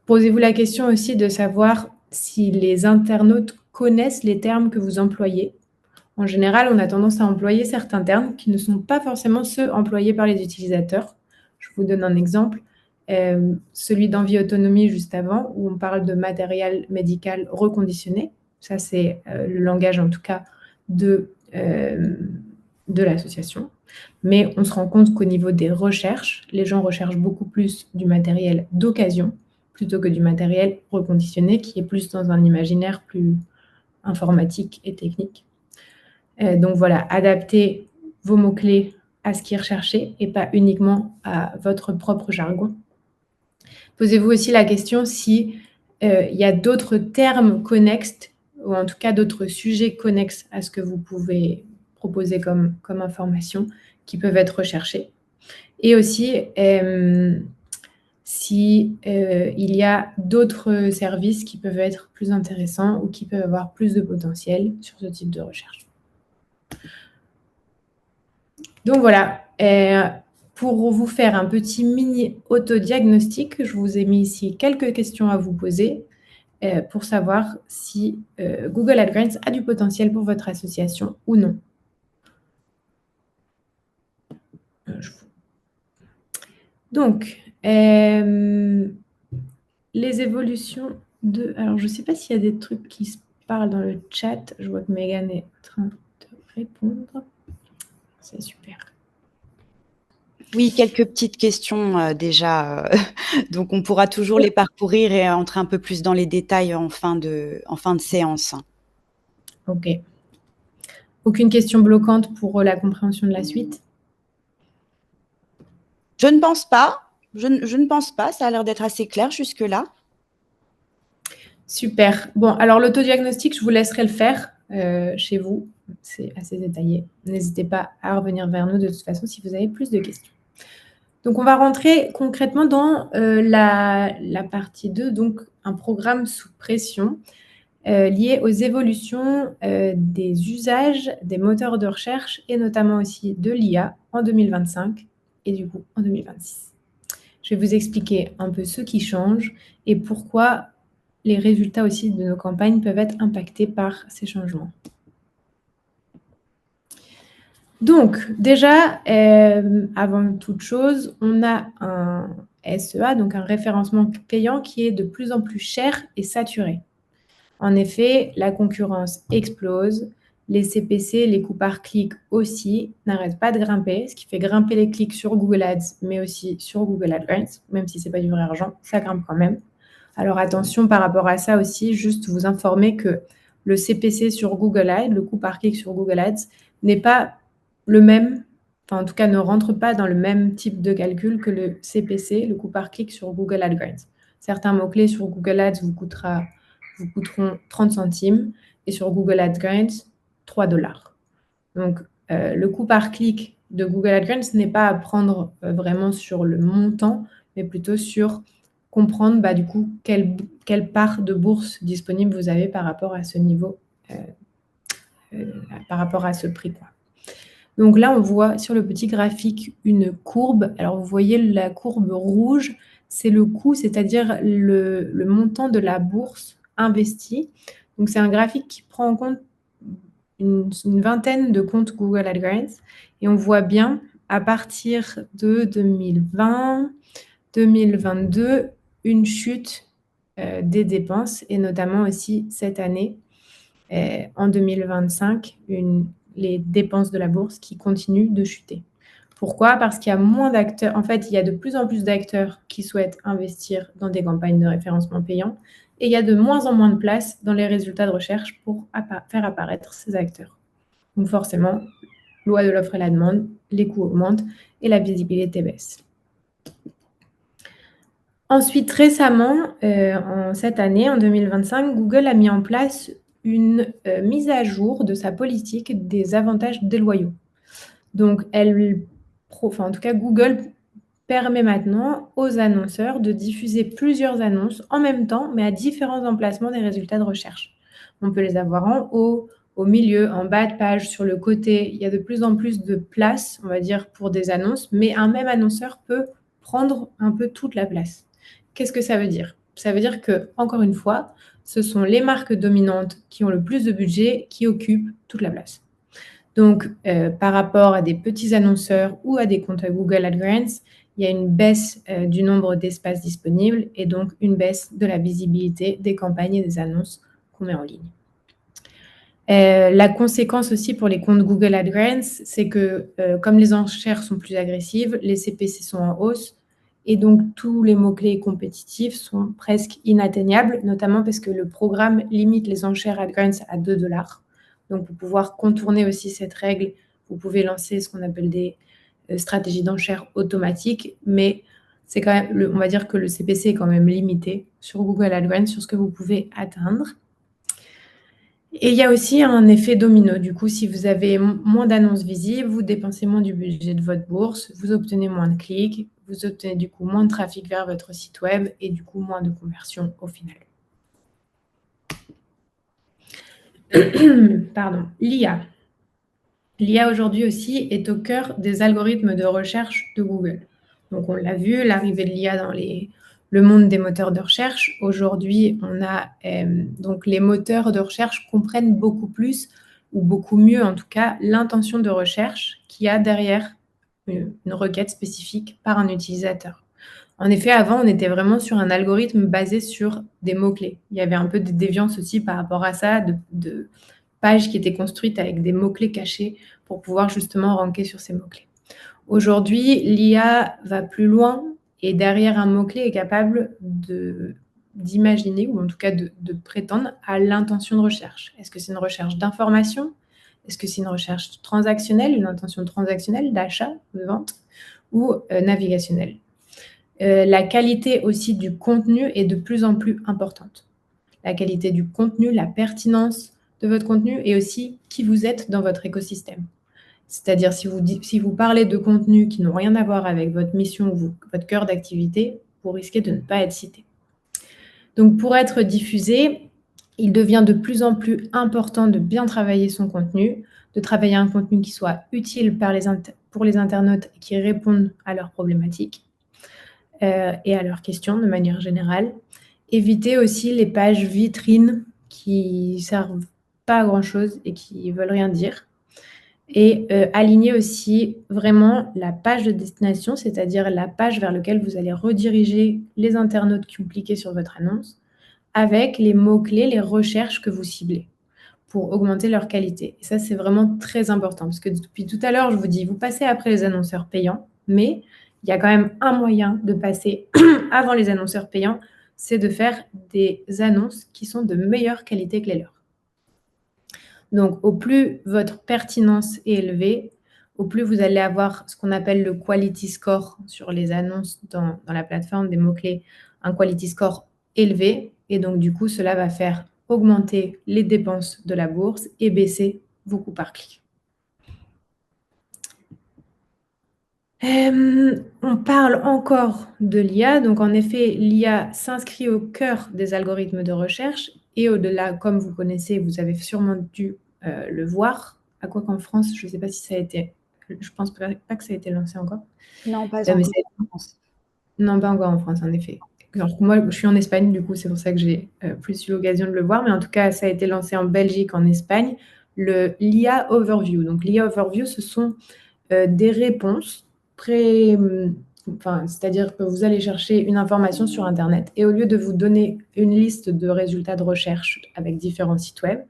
Posez-vous la question aussi de savoir si les internautes connaissent les termes que vous employez. En général, on a tendance à employer certains termes qui ne sont pas forcément ceux employés par les utilisateurs. Je vous donne un exemple, celui d'envie autonomie juste avant, où on parle de matériel médical reconditionné. Ça, c'est le langage, en tout cas, de l'association. Mais on se rend compte qu'au niveau des recherches, les gens recherchent beaucoup plus du matériel d'occasion plutôt que du matériel reconditionné, qui est plus dans un imaginaire plus informatique et technique. Donc voilà, adaptez vos mots-clés à ce qui est recherché et pas uniquement à votre propre jargon. Posez-vous aussi la question si il y a d'autres termes connexes ou en tout cas d'autres sujets connexes à ce que vous pouvez proposer comme information qui peuvent être recherchés. Et aussi, si il y a d'autres services qui peuvent être plus intéressants ou qui peuvent avoir plus de potentiel sur ce type de recherche. Donc voilà, pour vous faire un petit mini autodiagnostic, je vous ai mis ici quelques questions à vous poser pour savoir si Google AdGrants a du potentiel pour votre association ou non. Donc, les évolutions de... Alors, je ne sais pas s'il y a des trucs qui se parlent dans le chat. Je vois que Megan est en train de répondre. C'est super. Oui, quelques petites questions déjà. Donc, on pourra toujours les parcourir et entrer un peu plus dans les détails en fin de séance. OK. Aucune question bloquante pour la compréhension de la suite? Je ne pense pas. Je ne pense pas. Ça a l'air d'être assez clair jusque-là. Super. Bon, alors l'autodiagnostic, je vous laisserai le faire chez vous. C'est assez détaillé. N'hésitez pas à revenir vers nous de toute façon si vous avez plus de questions. Donc, on va rentrer concrètement dans la partie 2, donc un programme sous pression lié aux évolutions des usages des moteurs de recherche et notamment aussi de l'IA en 2025 et du coup en 2026. Je vais vous expliquer un peu ce qui change et pourquoi les résultats aussi de nos campagnes peuvent être impactés par ces changements. Donc, déjà, avant toute chose, on a un SEA, donc un référencement payant qui est de plus en plus cher et saturé. En effet, la concurrence explose, les CPC, les coûts par clic aussi, n'arrêtent pas de grimper, ce qui fait grimper les clics sur Google Ads, mais aussi sur Google AdGrants, même si ce n'est pas du vrai argent, ça grimpe quand même. Alors attention par rapport à ça aussi, juste vous informer que le CPC sur Google Ads, le coût par clic sur Google Ads, n'est pas le même, enfin en tout cas ne rentre pas dans le même type de calcul que le CPC, le coût par clic sur Google AdGrants. Certains mots-clés sur Google Ads vous coûteront 30 centimes et sur Google AdGrants, 3 $. Donc, le coût par clic de Google AdGrants n'est pas à prendre vraiment sur le montant, mais plutôt sur comprendre du coup quelle part de bourse disponible vous avez par rapport à ce niveau, par rapport à ce prix, quoi. Donc là, on voit sur le petit graphique une courbe. Alors, vous voyez la courbe rouge, c'est le coût, c'est-à-dire le montant de la bourse investie. Donc, c'est un graphique qui prend en compte une vingtaine de comptes Google AdGrants. Et on voit bien, à partir de 2020, 2022, une chute des dépenses, et notamment aussi cette année, en 2025, les dépenses de la bourse qui continuent de chuter. Pourquoi? Parce qu'il y a moins d'acteurs. En fait, il y a de plus en plus d'acteurs qui souhaitent investir dans des campagnes de référencement payant et il y a de moins en moins de place dans les résultats de recherche pour faire apparaître ces acteurs. Donc forcément, loi de l'offre et la demande, les coûts augmentent et la visibilité baisse. Ensuite, récemment, en cette année, en 2025, Google a mis en place une mise à jour de sa politique des avantages déloyaux. Donc, en tout cas, Google permet maintenant aux annonceurs de diffuser plusieurs annonces en même temps, mais à différents emplacements des résultats de recherche. On peut les avoir en haut, au milieu, en bas de page, sur le côté. Il y a de plus en plus de place, on va dire, pour des annonces, mais un même annonceur peut prendre un peu toute la place. Qu'est-ce que ça veut dire? Ça veut dire que, encore une fois, ce sont les marques dominantes qui ont le plus de budget qui occupent toute la place. Donc, par rapport à des petits annonceurs ou à des comptes Google AdGrants, il y a une baisse du nombre d'espaces disponibles et donc une baisse de la visibilité des campagnes et des annonces qu'on met en ligne. La conséquence aussi pour les comptes Google AdGrants, c'est que comme les enchères sont plus agressives, les CPC sont en hausse et donc tous les mots-clés compétitifs sont presque inatteignables, notamment parce que le programme limite les enchères AdGrants à 2 $. Donc, pour pouvoir contourner aussi cette règle, vous pouvez lancer ce qu'on appelle des stratégies d'enchères automatiques, mais c'est quand même, on va dire que le CPC est quand même limité sur Google AdGrants, sur ce que vous pouvez atteindre. Et il y a aussi un effet domino. Du coup, si vous avez moins d'annonces visibles, vous dépensez moins du budget de votre bourse, vous obtenez moins de clics, vous obtenez du coup moins de trafic vers votre site web et du coup moins de conversion au final. Pardon. L'IA. L'IA aujourd'hui aussi est au cœur des algorithmes de recherche de Google. Donc, on l'a vu, l'arrivée de l'IA dans le monde des moteurs de recherche. Aujourd'hui, on a donc les moteurs de recherche comprennent beaucoup plus ou beaucoup mieux en tout cas l'intention de recherche qu'il y a derrière une requête spécifique par un utilisateur. En effet, avant, on était vraiment sur un algorithme basé sur des mots-clés. Il y avait un peu de déviance aussi par rapport à ça, de pages qui étaient construites avec des mots-clés cachés pour pouvoir justement ranker sur ces mots-clés. Aujourd'hui, l'IA va plus loin et derrière un mot-clé est capable d'imaginer ou en tout cas de prétendre à l'intention de recherche. Est-ce que c'est une recherche d'information? Est-ce que c'est une recherche transactionnelle, une intention transactionnelle, d'achat, de vente ou navigationnelle? La qualité aussi du contenu est de plus en plus importante. La qualité du contenu, la pertinence de votre contenu et aussi qui vous êtes dans votre écosystème. C'est-à-dire si vous parlez de contenus qui n'ont rien à voir avec votre mission ou votre cœur d'activité, vous risquez de ne pas être cité. Donc pour être diffusé, il devient de plus en plus important de bien travailler son contenu, de travailler un contenu qui soit utile pour les internautes et qui répondent à leurs problématiques et à leurs questions de manière générale. Éviter aussi les pages vitrines qui servent pas à grand-chose et qui veulent rien dire. Et aligner aussi vraiment la page de destination, c'est-à-dire la page vers laquelle vous allez rediriger les internautes qui ont cliqué sur votre annonce, avec les mots-clés, les recherches que vous ciblez pour augmenter leur qualité. Et ça, c'est vraiment très important parce que depuis tout à l'heure, je vous dis, vous passez après les annonceurs payants, mais il y a quand même un moyen de passer avant les annonceurs payants, c'est de faire des annonces qui sont de meilleure qualité que les leurs. Donc, au plus votre pertinence est élevée, au plus vous allez avoir ce qu'on appelle le quality score sur les annonces dans la plateforme des mots-clés, un quality score élevé. Et donc, du coup, cela va faire augmenter les dépenses de la bourse et baisser vos coûts par clic. On parle encore de l'IA. Donc, en effet, l'IA s'inscrit au cœur des algorithmes de recherche et au-delà, comme vous connaissez, vous avez sûrement dû le voir. À quoi qu'en France, je ne sais pas si ça a été... Je pense pas que ça a été lancé encore. Non, pas encore en France. Non, pas encore en France, en effet. Alors, moi, je suis en Espagne, du coup, c'est pour ça que j'ai plus eu l'occasion de le voir. Mais en tout cas, ça a été lancé en Belgique, en Espagne, l'IA Overview. Donc, l'IA Overview, ce sont des réponses c'est-à-dire que vous allez chercher une information sur Internet et au lieu de vous donner une liste de résultats de recherche avec différents sites web,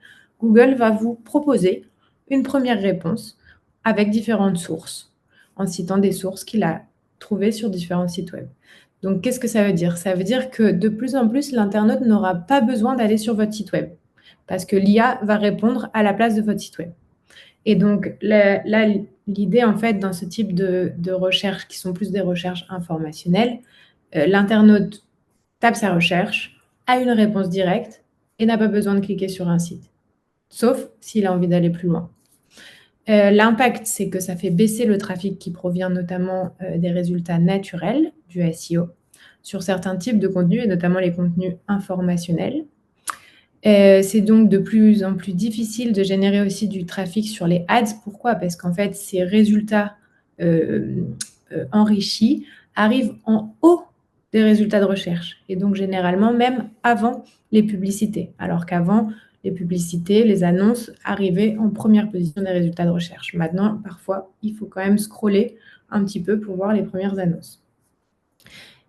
Google va vous proposer une première réponse avec différentes sources, en citant des sources qu'il a trouvées sur différents sites web. Donc, qu'est-ce que ça veut dire? Ça veut dire que de plus en plus, l'internaute n'aura pas besoin d'aller sur votre site web parce que l'IA va répondre à la place de votre site web. Et donc, là, l'idée, en fait, dans ce type de recherches qui sont plus des recherches informationnelles, l'internaute tape sa recherche, a une réponse directe et n'a pas besoin de cliquer sur un site, sauf s'il a envie d'aller plus loin. L'impact, c'est que ça fait baisser le trafic qui provient notamment des résultats naturels du SEO sur certains types de contenus et notamment les contenus informationnels. C'est donc de plus en plus difficile de générer aussi du trafic sur les ads. Pourquoi? Parce qu'en fait, ces résultats enrichis arrivent en haut des résultats de recherche. Et donc, généralement, même avant les publicités. Alors qu'avant, les publicités, les annonces arrivaient en première position des résultats de recherche. Maintenant, parfois, il faut quand même scroller un petit peu pour voir les premières annonces.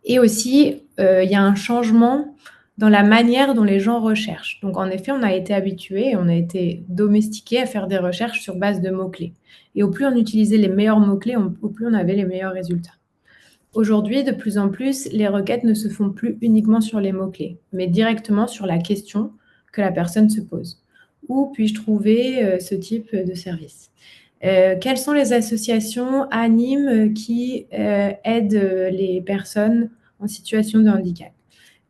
Et aussi, il y a un changement dans la manière dont les gens recherchent. Donc, en effet, on a été habitués, on a été domestiqués à faire des recherches sur base de mots-clés. Et au plus on utilisait les meilleurs mots-clés, au plus on avait les meilleurs résultats. Aujourd'hui, de plus en plus, les requêtes ne se font plus uniquement sur les mots-clés, mais directement sur la question que la personne se pose. Où puis-je trouver ce type de service? Quelles sont les associations ANIM qui aident les personnes en situation de handicap?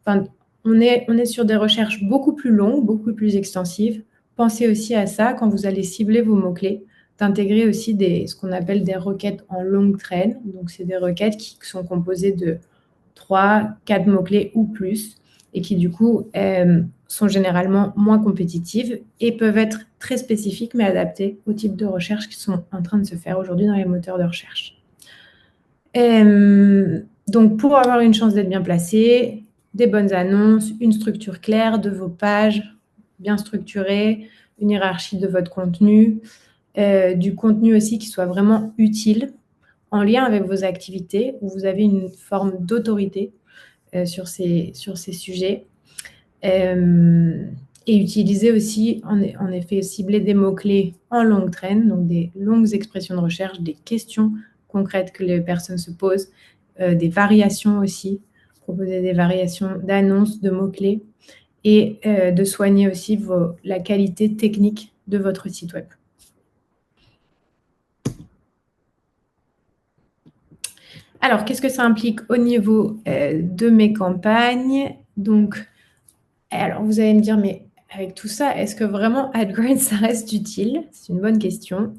Enfin, on est sur des recherches beaucoup plus longues, beaucoup plus extensives. Pensez aussi à ça quand vous allez cibler vos mots-clés, d'intégrer aussi ce qu'on appelle des requêtes en longue traîne. Donc, c'est des requêtes qui sont composées de 3, 4 mots-clés ou plus et qui, du coup, sont généralement moins compétitives et peuvent être très spécifiques mais adaptées au type de recherche qui sont en train de se faire aujourd'hui dans les moteurs de recherche. Donc, pour avoir une chance d'être bien placé, des bonnes annonces, une structure claire de vos pages, bien structurée, une hiérarchie de votre contenu, du contenu aussi qui soit vraiment utile, en lien avec vos activités, où vous avez une forme d'autorité sur ces sujets. Et utiliser aussi, en effet, cibler des mots-clés en longue traîne, donc des longues expressions de recherche, des questions concrètes que les personnes se posent, des variations aussi, proposer des variations d'annonces, de mots-clés, et de soigner aussi la qualité technique de votre site web. Alors, qu'est-ce que ça implique au niveau de mes campagnes? Donc, alors vous allez me dire, mais avec tout ça, est-ce que vraiment AdGrind, ça reste utile? C'est une bonne question.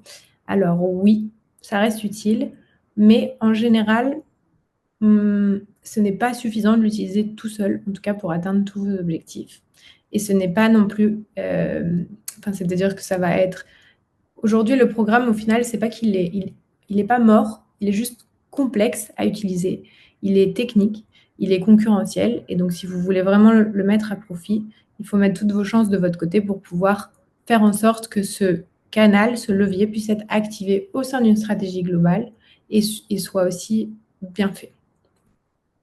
Alors oui, ça reste utile, mais en général, ce n'est pas suffisant de l'utiliser tout seul, en tout cas pour atteindre tous vos objectifs. Et ce n'est pas non plus, c'est-à-dire que ça va être... Aujourd'hui, le programme, au final, c'est pas qu'il est, il est pas mort, il est juste complexe à utiliser, il est technique, il est concurrentiel, et donc si vous voulez vraiment le mettre à profit, il faut mettre toutes vos chances de votre côté pour pouvoir faire en sorte que ce canal, ce levier puisse être activé au sein d'une stratégie globale et soit aussi bien fait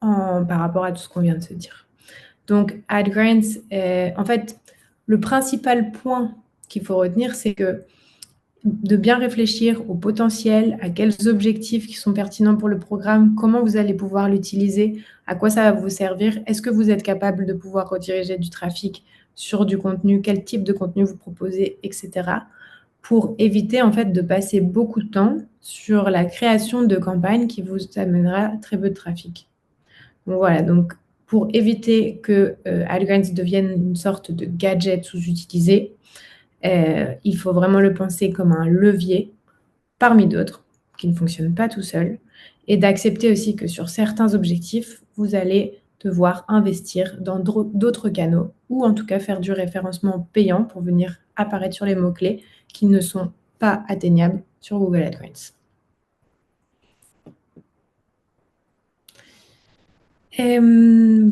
par rapport à tout ce qu'on vient de se dire. Donc, AdGrind, en fait, le principal point qu'il faut retenir, c'est que de bien réfléchir au potentiel, à quels objectifs qui sont pertinents pour le programme, comment vous allez pouvoir l'utiliser, à quoi ça va vous servir, est-ce que vous êtes capable de pouvoir rediriger du trafic sur du contenu, quel type de contenu vous proposez, etc. pour éviter en fait de passer beaucoup de temps sur la création de campagnes qui vous amènera très peu de trafic. Donc voilà, donc pour éviter que AdGrind devienne une sorte de gadget sous-utilisé, il faut vraiment le penser comme un levier parmi d'autres qui ne fonctionnent pas tout seul et d'accepter aussi que sur certains objectifs, vous allez devoir investir dans d'autres canaux ou en tout cas faire du référencement payant pour venir apparaître sur les mots-clés qui ne sont pas atteignables sur Google AdWords.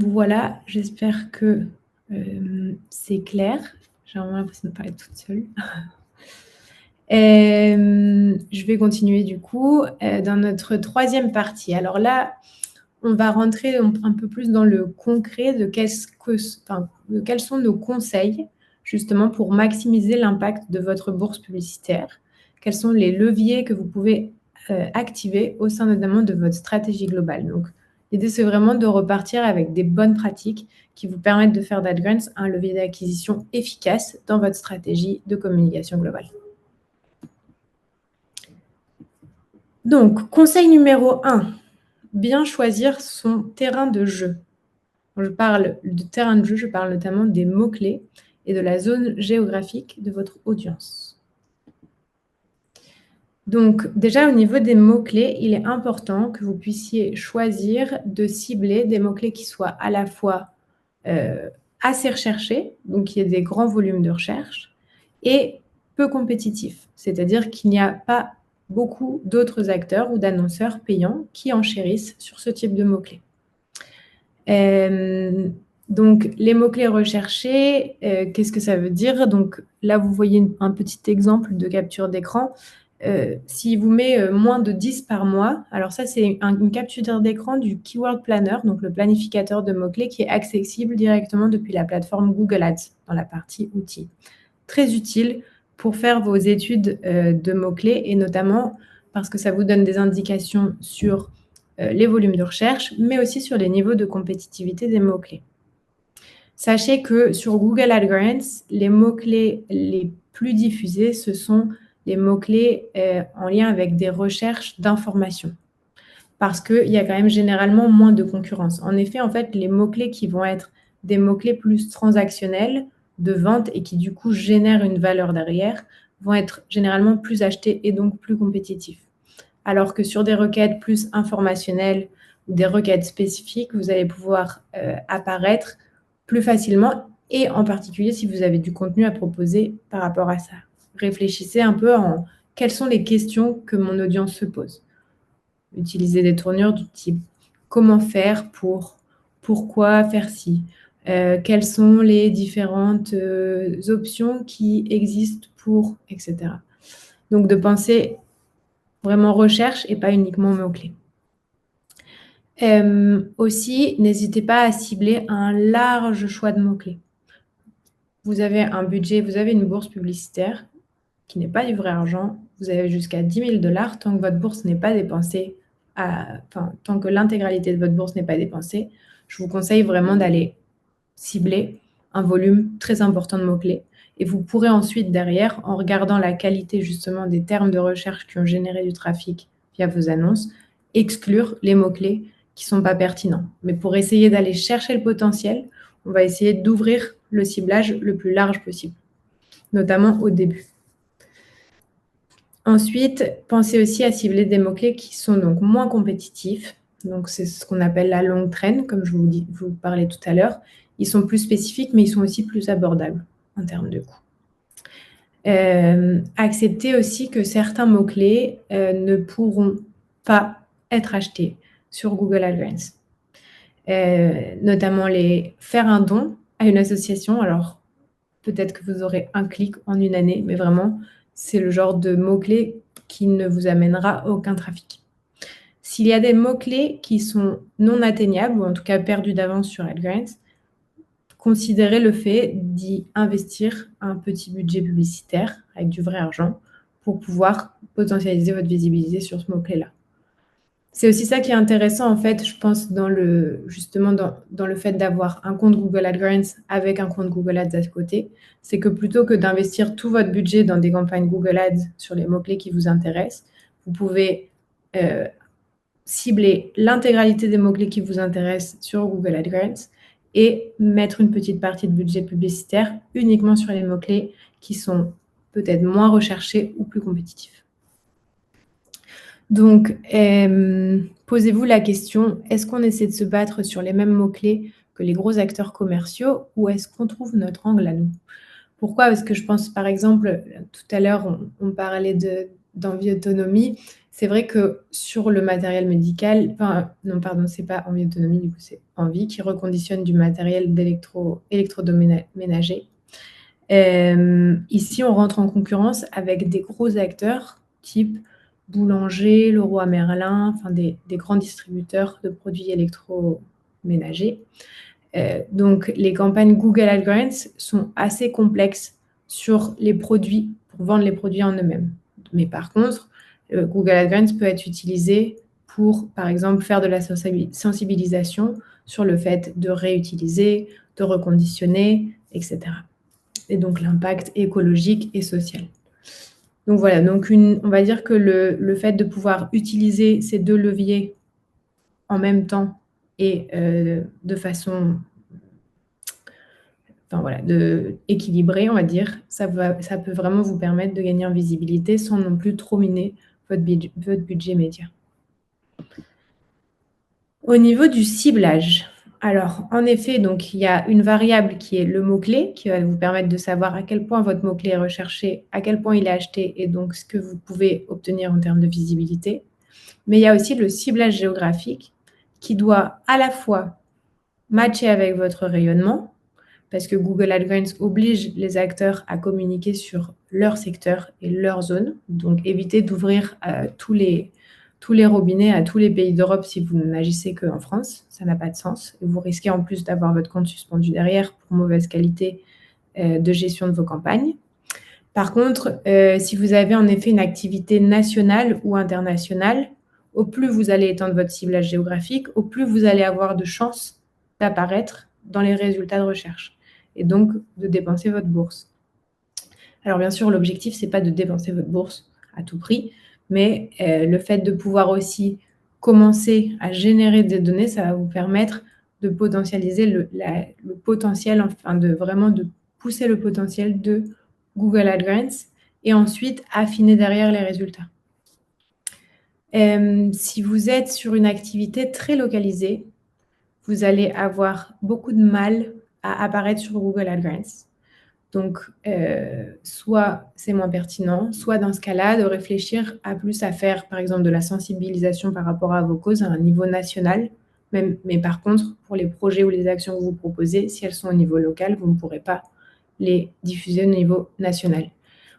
Voilà, j'espère que c'est clair. J'ai vraiment l'impression de parler toute seule. Je vais continuer du coup dans notre troisième partie. Alors là, on va rentrer un peu plus dans le concret de quels sont nos conseils justement pour maximiser l'impact de votre bourse publicitaire. Quels sont les leviers que vous pouvez activer au sein notamment de votre stratégie globale. Donc, l'idée, c'est vraiment de repartir avec des bonnes pratiques qui vous permettent de faire d'AdGrind un levier d'acquisition efficace dans votre stratégie de communication globale. Donc, conseil numéro 1, bien choisir son terrain de jeu. Quand je parle de terrain de jeu, je parle notamment des mots-clés et de la zone géographique de votre audience. Donc, déjà, au niveau des mots-clés, il est important que vous puissiez choisir de cibler des mots-clés qui soient à la fois assez recherchés, donc qui aient des grands volumes de recherche, et peu compétitifs, c'est-à-dire qu'il n'y a pas beaucoup d'autres acteurs ou d'annonceurs payants qui enchérissent sur ce type de mots-clés. Donc, les mots-clés recherchés, qu'est-ce que ça veut dire? Donc là, vous voyez un petit exemple de capture d'écran. S'il vous met moins de 10 par mois, alors ça, c'est une capture d'écran du Keyword Planner, donc le planificateur de mots-clés qui est accessible directement depuis la plateforme Google Ads dans la partie outils. Très utile pour faire vos études de mots-clés et notamment parce que ça vous donne des indications sur les volumes de recherche, mais aussi sur les niveaux de compétitivité des mots-clés. Sachez que sur Google AdGrants, les mots-clés les plus diffusés, ce sont les mots-clés en lien avec des recherches d'informations. Parce qu'il y a quand même généralement moins de concurrence. En effet, en fait, les mots-clés qui vont être des mots-clés plus transactionnels de vente et qui du coup génèrent une valeur derrière, vont être généralement plus achetés et donc plus compétitifs. Alors que sur des requêtes plus informationnelles ou des requêtes spécifiques, vous allez pouvoir apparaître plus facilement et en particulier si vous avez du contenu à proposer par rapport à ça. Réfléchissez un peu en quelles sont les questions que mon audience se pose. Utilisez des tournures du type comment faire pour, pourquoi faire ci, quelles sont les différentes options qui existent pour, etc. Donc de penser vraiment recherche et pas uniquement mots-clés. Aussi, n'hésitez pas à cibler un large choix de mots-clés. Vous avez un budget, vous avez une bourse publicitaire qui n'est pas du vrai argent, vous avez jusqu'à 10 000 $ tant que votre bourse n'est pas dépensée, tant que l'intégralité de votre bourse n'est pas dépensée, je vous conseille vraiment d'aller cibler un volume très important de mots-clés. Et vous pourrez ensuite, derrière, en regardant la qualité justement des termes de recherche qui ont généré du trafic via vos annonces, exclure les mots-clés qui ne sont pas pertinents. Mais pour essayer d'aller chercher le potentiel, on va essayer d'ouvrir le ciblage le plus large possible, notamment au début. Ensuite, pensez aussi à cibler des mots-clés qui sont donc moins compétitifs. Donc, c'est ce qu'on appelle la longue traîne, comme je vous parlais tout à l'heure. Ils sont plus spécifiques, mais ils sont aussi plus abordables en termes de coût. Acceptez aussi que certains mots-clés ne pourront pas être achetés sur Google AdWords. Notamment faire un don à une association. Alors, peut-être que vous aurez un clic en une année, mais vraiment, c'est le genre de mots-clés qui ne vous amènera aucun trafic. S'il y a des mots-clés qui sont non atteignables, ou en tout cas perdus d'avance sur AdGrants, considérez le fait d'y investir un petit budget publicitaire avec du vrai argent pour pouvoir potentialiser votre visibilité sur ce mot-clé-là. C'est aussi ça qui est intéressant, en fait, je pense, dans le fait d'avoir un compte Google AdGrants avec un compte Google Ads à côté, c'est que plutôt que d'investir tout votre budget dans des campagnes Google Ads sur les mots-clés qui vous intéressent, vous pouvez cibler l'intégralité des mots-clés qui vous intéressent sur Google AdGrants et mettre une petite partie de budget publicitaire uniquement sur les mots-clés qui sont peut-être moins recherchés ou plus compétitifs. Donc, posez-vous la question, est-ce qu'on essaie de se battre sur les mêmes mots-clés que les gros acteurs commerciaux ou est-ce qu'on trouve notre angle à nous? Pourquoi? Parce que je pense, par exemple, tout à l'heure, on parlait d'envie autonomie. C'est vrai que sur le matériel médical, c'est pas envie autonomie, du coup, c'est envie qui reconditionne du matériel électroménager. Ici, on rentre en concurrence avec des gros acteurs type Boulanger, Leroy Merlin, des grands distributeurs de produits électroménagers. Donc, les campagnes Google AdGrants sont assez complexes sur les produits, pour vendre les produits en eux-mêmes. Mais par contre, Google AdGrants peut être utilisé pour, par exemple, faire de la sensibilisation sur le fait de réutiliser, de reconditionner, etc. Et donc, l'impact écologique et social. Donc voilà, donc on va dire que le fait de pouvoir utiliser ces deux leviers en même temps et de façon équilibrée, on va dire, ça peut vraiment vous permettre de gagner en visibilité sans non plus trop miner votre budget média. Au niveau du ciblage, alors en effet, donc il y a une variable qui est le mot-clé qui va vous permettre de savoir à quel point votre mot-clé est recherché, à quel point il est acheté et donc ce que vous pouvez obtenir en termes de visibilité. Mais il y a aussi le ciblage géographique qui doit à la fois matcher avec votre rayonnement, parce que Google AdGrants oblige les acteurs à communiquer sur leur secteur et leur zone. Donc, évitez d'ouvrir tous les robinets à tous les pays d'Europe si vous n'agissez qu'en France. Ça n'a pas de sens. Et vous risquez en plus d'avoir votre compte suspendu derrière pour mauvaise qualité de gestion de vos campagnes. Par contre, si vous avez en effet une activité nationale ou internationale, au plus vous allez étendre votre ciblage géographique, au plus vous allez avoir de chances d'apparaître dans les résultats de recherche et donc de dépenser votre bourse. Alors bien sûr, l'objectif, c'est pas de dépenser votre bourse à tout prix, mais le fait de pouvoir aussi commencer à générer des données, ça va vous permettre de potentialiser le potentiel, enfin de vraiment de pousser le potentiel de Google AdGrants et ensuite affiner derrière les résultats. Si vous êtes sur une activité très localisée, vous allez avoir beaucoup de mal à apparaître sur Google AdGrants. Donc, soit c'est moins pertinent, soit dans ce cas-là, de réfléchir à plus à faire, par exemple, de la sensibilisation par rapport à vos causes à un niveau national. Mais par contre, pour les projets ou les actions que vous proposez, si elles sont au niveau local, vous ne pourrez pas les diffuser au niveau national.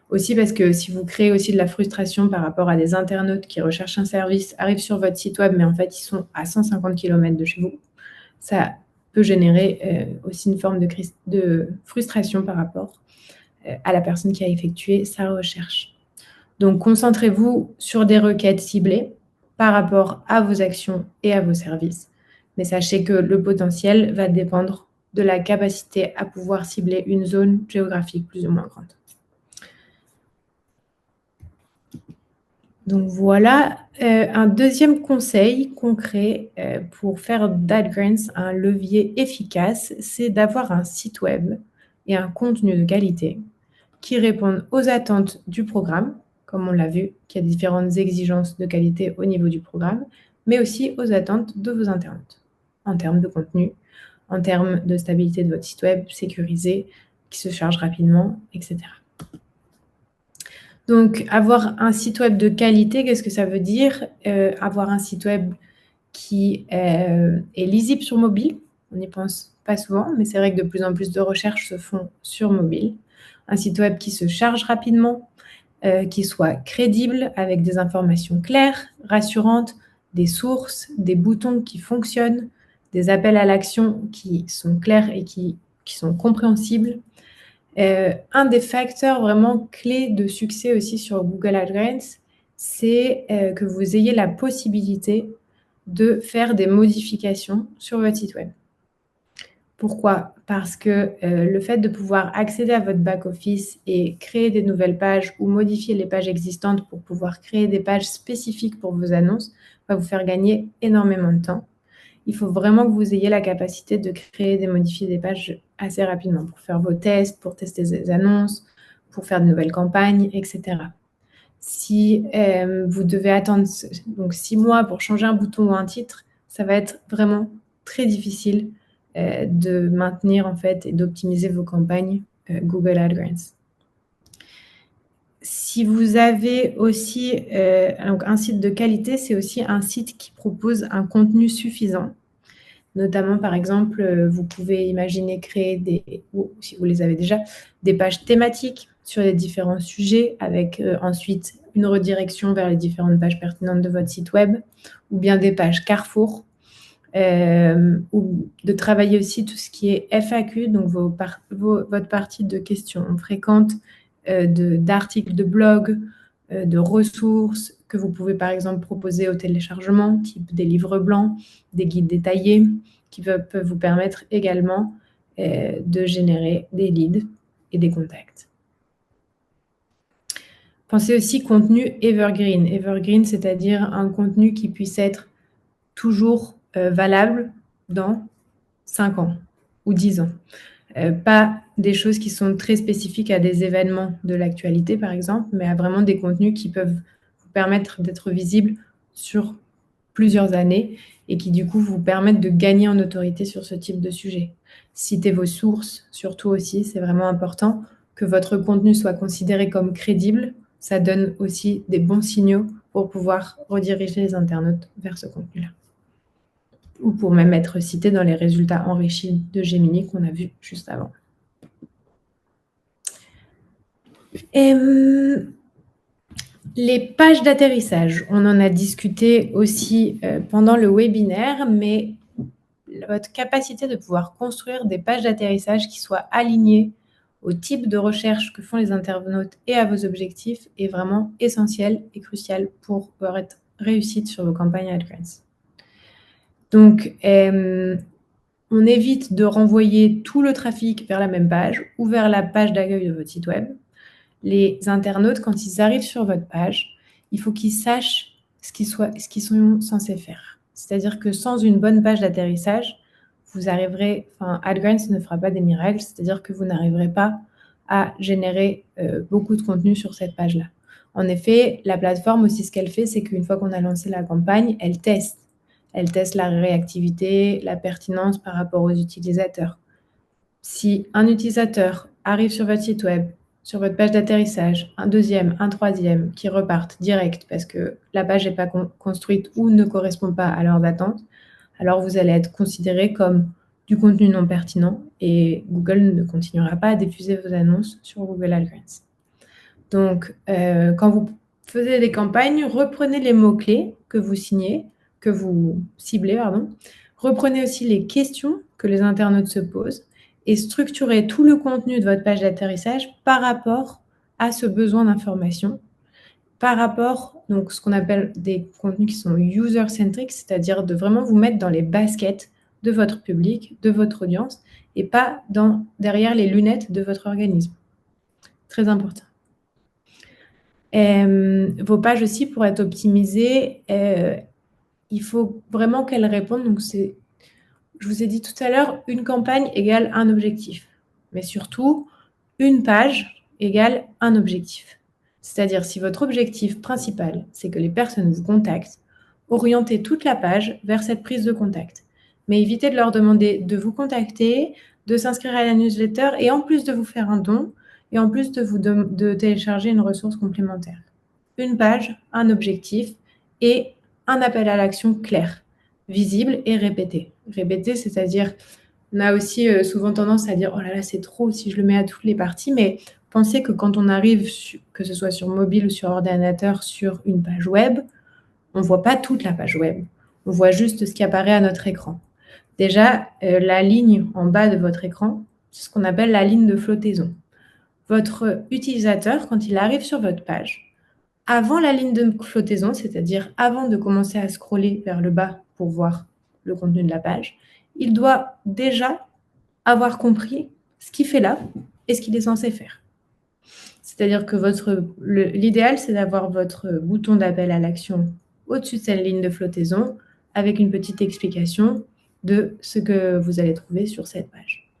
Aussi parce que si vous créez aussi de la frustration par rapport à des internautes qui recherchent un service, arrivent sur votre site web, mais en fait, ils sont à 150 km de chez vous, ça peut générer aussi une forme de frustration par rapport à la personne qui a effectué sa recherche. Donc, concentrez-vous sur des requêtes ciblées par rapport à vos actions et à vos services. Mais sachez que le potentiel va dépendre de la capacité à pouvoir cibler une zone géographique plus ou moins grande. Donc voilà, un deuxième conseil concret pour faire d'AdGrants un levier efficace, c'est d'avoir un site web et un contenu de qualité qui répondent aux attentes du programme, comme on l'a vu, qu'il y a différentes exigences de qualité au niveau du programme, mais aussi aux attentes de vos internautes, en termes de contenu, en termes de stabilité de votre site web, sécurisé, qui se charge rapidement, etc. Donc, avoir un site web de qualité, qu'est-ce que ça veut dire? Avoir un site web qui est lisible sur mobile. On n'y pense pas souvent, mais c'est vrai que de plus en plus de recherches se font sur mobile. Un site web qui se charge rapidement, qui soit crédible, avec des informations claires, rassurantes, des sources, des boutons qui fonctionnent, des appels à l'action qui sont clairs et qui sont compréhensibles. Un des facteurs vraiment clés de succès aussi sur Google AdGrants, c'est que vous ayez la possibilité de faire des modifications sur votre site web. Pourquoi? Parce que le fait de pouvoir accéder à votre back-office et créer des nouvelles pages ou modifier les pages existantes pour pouvoir créer des pages spécifiques pour vos annonces va vous faire gagner énormément de temps. Il faut vraiment que vous ayez la capacité de créer, de modifier des pages assez rapidement pour faire vos tests, pour tester des annonces, pour faire de nouvelles campagnes, etc. Si vous devez attendre donc 6 mois pour changer un bouton ou un titre, ça va être vraiment très difficile de maintenir en fait et d'optimiser vos campagnes Google AdGrants. Si vous avez aussi donc un site de qualité, c'est aussi un site qui propose un contenu suffisant. Notamment, par exemple, vous pouvez imaginer créer ou si vous les avez déjà, des pages thématiques sur les différents sujets avec ensuite une redirection vers les différentes pages pertinentes de votre site web ou bien des pages Carrefour ou de travailler aussi tout ce qui est FAQ, donc votre partie de questions fréquentes, d'articles de blog, de ressources que vous pouvez par exemple proposer au téléchargement, type des livres blancs, des guides détaillés, qui peuvent vous permettre également de générer des leads et des contacts. Pensez aussi contenu evergreen. Evergreen, c'est-à-dire un contenu qui puisse être toujours valable dans 5 ans ou 10 ans. Pas des choses qui sont très spécifiques à des événements de l'actualité, par exemple, mais à vraiment des contenus qui peuvent vous permettre d'être visibles sur plusieurs années et qui, du coup, vous permettent de gagner en autorité sur ce type de sujet. Citez vos sources, surtout aussi, c'est vraiment important que votre contenu soit considéré comme crédible. Ça donne aussi des bons signaux pour pouvoir rediriger les internautes vers ce contenu-là. ou pour même être cité dans les résultats enrichis de Gemini qu'on a vu juste avant. Les pages d'atterrissage, on en a discuté aussi pendant le webinaire, mais votre capacité de pouvoir construire des pages d'atterrissage qui soient alignées au type de recherche que font les internautes et à vos objectifs est vraiment essentielle et cruciale pour votre réussite sur vos campagnes AdGrants. Donc, on évite de renvoyer tout le trafic vers la même page ou vers la page d'accueil de votre site web. Les internautes, quand ils arrivent sur votre page, il faut qu'ils sachent ce qu'ils sont censés faire. C'est-à-dire que sans une bonne page d'atterrissage, AdGrants ne fera pas des miracles, c'est-à-dire que vous n'arriverez pas à générer beaucoup de contenu sur cette page-là. En effet, la plateforme aussi, ce qu'elle fait, c'est qu'une fois qu'on a lancé la campagne, elle teste. Elle teste la réactivité, la pertinence par rapport aux utilisateurs. Si un utilisateur arrive sur votre site web, sur votre page d'atterrissage, un deuxième, un troisième, qui repartent direct parce que la page n'est pas construite ou ne correspond pas à leurs attentes, alors vous allez être considéré comme du contenu non pertinent et Google ne continuera pas à diffuser vos annonces sur Google AdGrants. Donc, quand vous faisiez des campagnes, reprenez les mots-clés que vous ciblez. Reprenez aussi les questions que les internautes se posent et structurez tout le contenu de votre page d'atterrissage par rapport à ce besoin d'information, par rapport, donc ce qu'on appelle des contenus qui sont user-centric, c'est-à-dire de vraiment vous mettre dans les baskets de votre public, de votre audience, et pas derrière les lunettes de votre organisme. Très important. Vos pages aussi, pour être optimisées, il faut vraiment qu'elles répondent. Donc, je vous ai dit tout à l'heure, une campagne égale un objectif. Mais surtout, une page égale un objectif. C'est-à-dire, si votre objectif principal, c'est que les personnes vous contactent, orientez toute la page vers cette prise de contact. Mais évitez de leur demander de vous contacter, de s'inscrire à la newsletter et en plus de vous faire un don, et en plus de télécharger une ressource complémentaire. Une page, un objectif et un appel à l'action clair, visible et répété. Répété, c'est-à-dire, on a aussi souvent tendance à dire « Oh là là, c'est trop si je le mets à toutes les parties », mais pensez que quand on arrive, que ce soit sur mobile ou sur ordinateur, sur une page web, on ne voit pas toute la page web. On voit juste ce qui apparaît à notre écran. Déjà, la ligne en bas de votre écran, c'est ce qu'on appelle la ligne de flottaison. Votre utilisateur, quand il arrive sur votre page, avant la ligne de flottaison, c'est-à-dire avant de commencer à scroller vers le bas pour voir le contenu de la page, il doit déjà avoir compris ce qu'il fait là et ce qu'il est censé faire. C'est-à-dire que l'idéal, c'est d'avoir votre bouton d'appel à l'action au-dessus de cette ligne de flottaison avec une petite explication de ce que vous allez trouver sur cette page.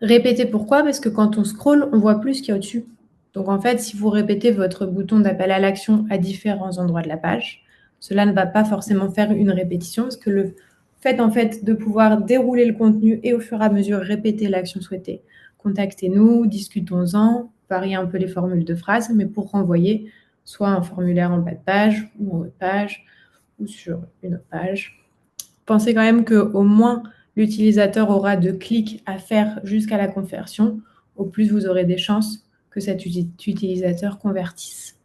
Répétez pourquoi? Parce que quand on scrolle, on voit plus ce qu'il y a au-dessus. Donc, en fait, si vous répétez votre bouton d'appel à l'action à différents endroits de la page, cela ne va pas forcément faire une répétition parce que le fait, en fait, de pouvoir dérouler le contenu et au fur et à mesure répéter l'action souhaitée. Contactez-nous, discutons-en, variez un peu les formules de phrases, mais pour renvoyer soit un formulaire en bas de page ou en haut de page ou sur une autre page. Pensez quand même qu'au moins l'utilisateur aura de clics à faire jusqu'à la conversion, au plus vous aurez des chances que cet utilisateur convertisse.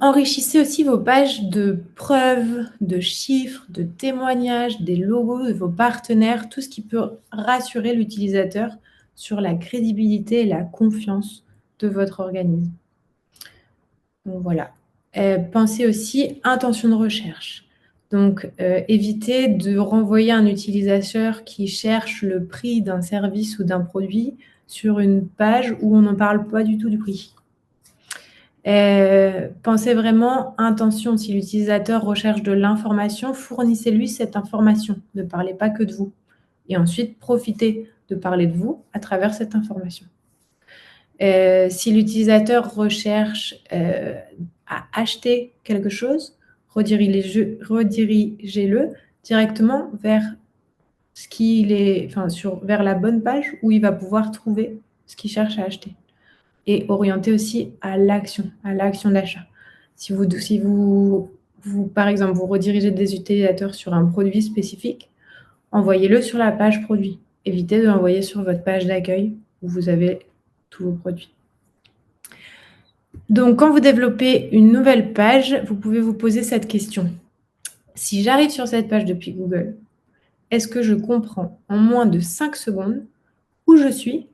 Enrichissez aussi vos pages de preuves, de chiffres, de témoignages, des logos de vos partenaires, tout ce qui peut rassurer l'utilisateur sur la crédibilité et la confiance de votre organisme. Donc voilà. Pensez aussi intention de recherche. Donc, évitez de renvoyer un utilisateur qui cherche le prix d'un service ou d'un produit sur une page où on n'en parle pas du tout du prix. Pensez vraiment intention. Si l'utilisateur recherche de l'information, fournissez-lui cette information. Ne parlez pas que de vous. Et ensuite, profitez de parler de vous à travers cette information. Si l'utilisateur recherche à acheter quelque chose, redirigez-le directement vers vers la bonne page où il va pouvoir trouver ce qu'il cherche à acheter. Et orienter aussi à l'action d'achat. Si vous par exemple, vous redirigez des utilisateurs sur un produit spécifique, envoyez-le sur la page produit. Évitez de l'envoyer sur votre page d'accueil où vous avez tous vos produits. Donc, quand vous développez une nouvelle page, vous pouvez vous poser cette question. Si j'arrive sur cette page depuis Google, est-ce que je comprends en moins de 5 secondes où je suis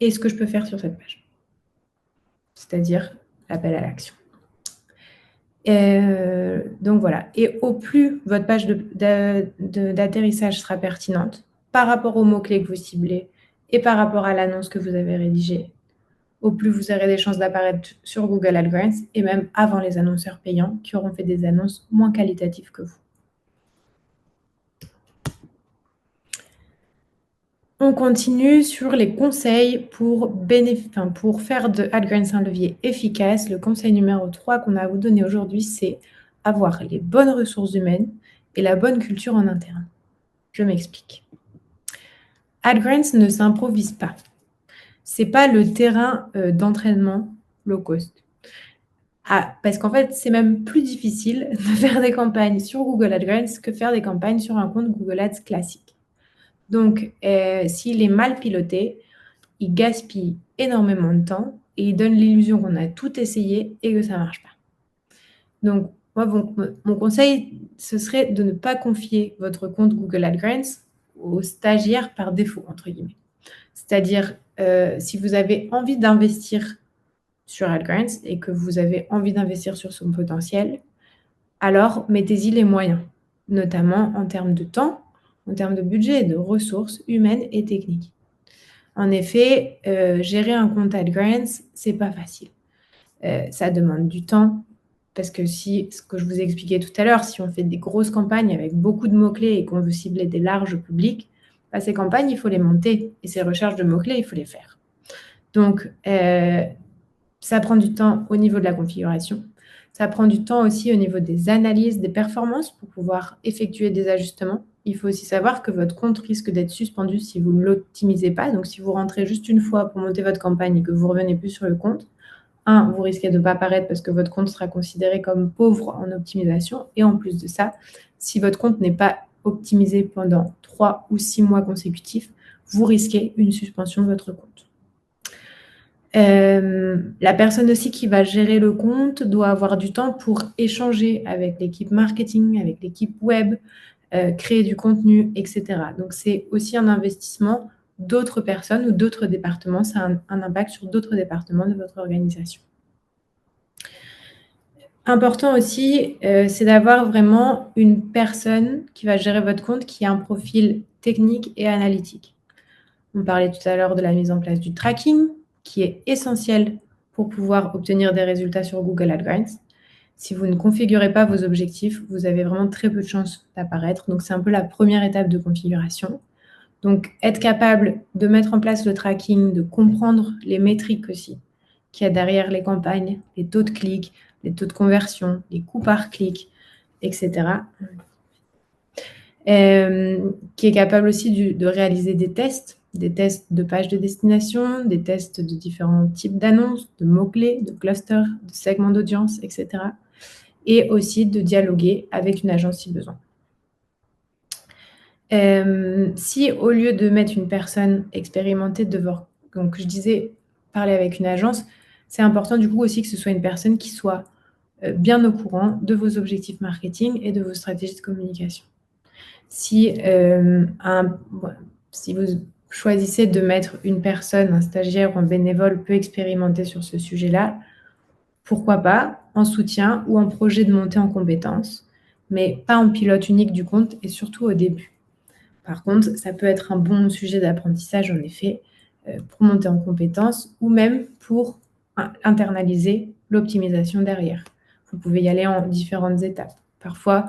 et ce que je peux faire sur cette page? C'est-à-dire l'appel à l'action. Donc voilà. Et au plus votre page d'atterrissage sera pertinente par rapport aux mots-clés que vous ciblez et par rapport à l'annonce que vous avez rédigée, au plus vous aurez des chances d'apparaître sur Google AdGrants et même avant les annonceurs payants qui auront fait des annonces moins qualitatives que vous. On continue sur les conseils pour faire de AdGrants un levier efficace. Le conseil numéro 3 qu'on a à vous donner aujourd'hui, c'est avoir les bonnes ressources humaines et la bonne culture en interne. Je m'explique. AdGrants ne s'improvise pas. C'est pas le terrain d'entraînement low cost. Parce qu'en fait, c'est même plus difficile de faire des campagnes sur Google AdGrants que faire des campagnes sur un compte Google Ads classique. Donc, s'il est mal piloté, il gaspille énormément de temps et il donne l'illusion qu'on a tout essayé et que ça ne marche pas. Donc, moi, mon conseil, ce serait de ne pas confier votre compte Google AdGrants aux stagiaires par défaut, entre guillemets. C'est-à-dire, si vous avez envie d'investir sur AdGrants et que vous avez envie d'investir sur son potentiel, alors mettez-y les moyens, notamment en termes de temps, en termes de budget, de ressources humaines et techniques. En effet, gérer un compte AdGrants, c'est pas facile. Ça demande du temps parce que ce que je vous ai expliqué tout à l'heure, si on fait des grosses campagnes avec beaucoup de mots-clés et qu'on veut cibler des larges publics, ces campagnes, il faut les monter et ces recherches de mots-clés, il faut les faire. Donc, ça prend du temps au niveau de la configuration. Ça prend du temps aussi au niveau des analyses, des performances pour pouvoir effectuer des ajustements. Il faut aussi savoir que votre compte risque d'être suspendu si vous ne l'optimisez pas. Donc, si vous rentrez juste une fois pour monter votre campagne et que vous ne revenez plus sur le compte, vous risquez de ne pas apparaître parce que votre compte sera considéré comme pauvre en optimisation. Et en plus de ça, si votre compte n'est pas optimisé pendant 3 ou 6 mois consécutifs, vous risquez une suspension de votre compte. La personne aussi qui va gérer le compte doit avoir du temps pour échanger avec l'équipe marketing, avec l'équipe web, créer du contenu, etc. Donc, c'est aussi un investissement d'autres personnes ou d'autres départements. Ça a un impact sur d'autres départements de votre organisation. Important aussi, c'est d'avoir vraiment une personne qui va gérer votre compte qui a un profil technique et analytique. On parlait tout à l'heure de la mise en place du tracking, qui est essentiel pour pouvoir obtenir des résultats sur Google AdGrants. Si vous ne configurez pas vos objectifs, vous avez vraiment très peu de chances d'apparaître. Donc, c'est un peu la première étape de configuration. Donc, être capable de mettre en place le tracking, de comprendre les métriques aussi qu'il y a derrière les campagnes, les taux de clics, les taux de conversion, les coûts par clic, etc. Qui est capable aussi de réaliser des tests de pages de destination, des tests de différents types d'annonces, de mots-clés, de clusters, de segments d'audience, etc. Et aussi de dialoguer avec une agence si besoin. Si au lieu de mettre une personne expérimentée donc je disais parler avec une agence, c'est important du coup aussi que ce soit une personne qui soit bien au courant de vos objectifs marketing et de vos stratégies de communication. Si vous choisissez de mettre une personne, un stagiaire ou un bénévole peu expérimenté sur ce sujet-là, pourquoi pas en soutien ou en projet de montée en compétences, mais pas en pilote unique du compte et surtout au début. Par contre, ça peut être un bon sujet d'apprentissage, en effet, pour monter en compétences ou même pour internaliser l'optimisation derrière. Vous pouvez y aller en différentes étapes. Parfois,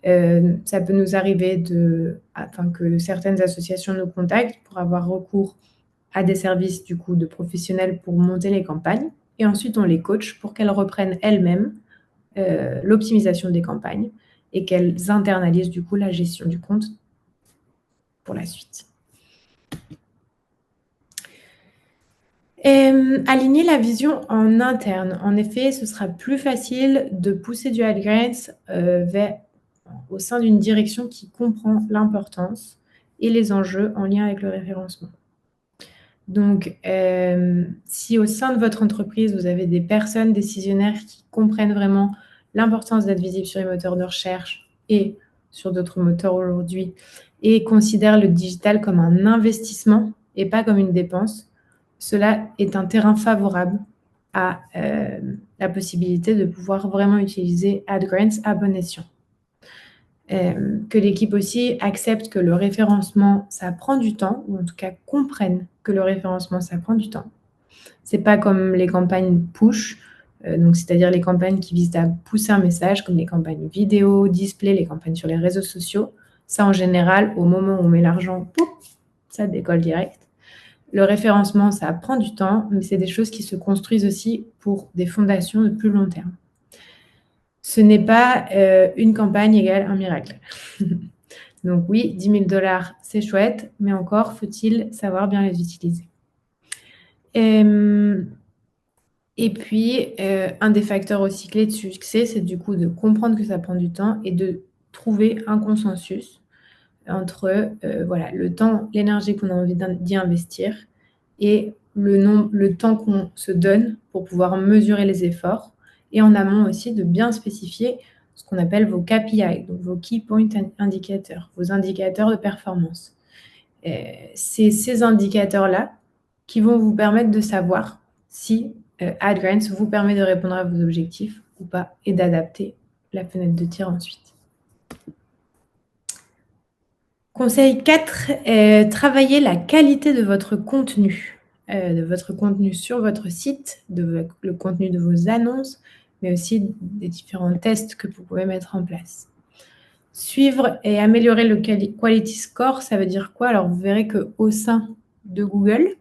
ça peut nous arriver que certaines associations nous contactent pour avoir recours à des services du coup de professionnels pour monter les campagnes. Et ensuite, on les coach pour qu'elles reprennent elles-mêmes l'optimisation des campagnes et qu'elles internalisent du coup la gestion du compte pour la suite. Aligner la vision en interne. En effet, ce sera plus facile de pousser du AdGrants au sein d'une direction qui comprend l'importance et les enjeux en lien avec le référencement. Donc, si au sein de votre entreprise, vous avez des personnes décisionnaires qui comprennent vraiment l'importance d'être visible sur les moteurs de recherche et sur d'autres moteurs aujourd'hui, et considèrent le digital comme un investissement et pas comme une dépense, cela est un terrain favorable à la possibilité de pouvoir vraiment utiliser AdGrants à bon escient. Que l'équipe aussi accepte que le référencement, ça prend du temps, ou en tout cas comprenne que le référencement, ça prend du temps. C'est pas comme les campagnes push, donc c'est-à-dire les campagnes qui visent à pousser un message, comme les campagnes vidéo, display, les campagnes sur les réseaux sociaux. Ça, en général, au moment où on met l'argent, pouf, ça décolle direct. Le référencement, ça prend du temps, mais c'est des choses qui se construisent aussi pour des fondations de plus long terme. Ce n'est pas une campagne égale un miracle. Donc oui, 10 000 $, c'est chouette, mais encore faut-il savoir bien les utiliser. Et puis, un des facteurs aussi clés de succès, c'est du coup de comprendre que ça prend du temps et de trouver un consensus entre voilà, le temps, l'énergie qu'on a envie d'y investir et le temps qu'on se donne pour pouvoir mesurer les efforts. Et en amont aussi, de bien spécifier ce qu'on appelle vos KPI, donc vos Key Point Indicators, vos indicateurs de performance. C'est ces indicateurs-là qui vont vous permettre de savoir si AdGrants vous permet de répondre à vos objectifs ou pas et d'adapter la fenêtre de tir ensuite. Conseil 4, travaillez la qualité de votre contenu sur votre site, le contenu de vos annonces, mais aussi des différents tests que vous pouvez mettre en place. Suivre et améliorer le quality score, ça veut dire quoi? Alors, vous verrez qu'au sein de Google,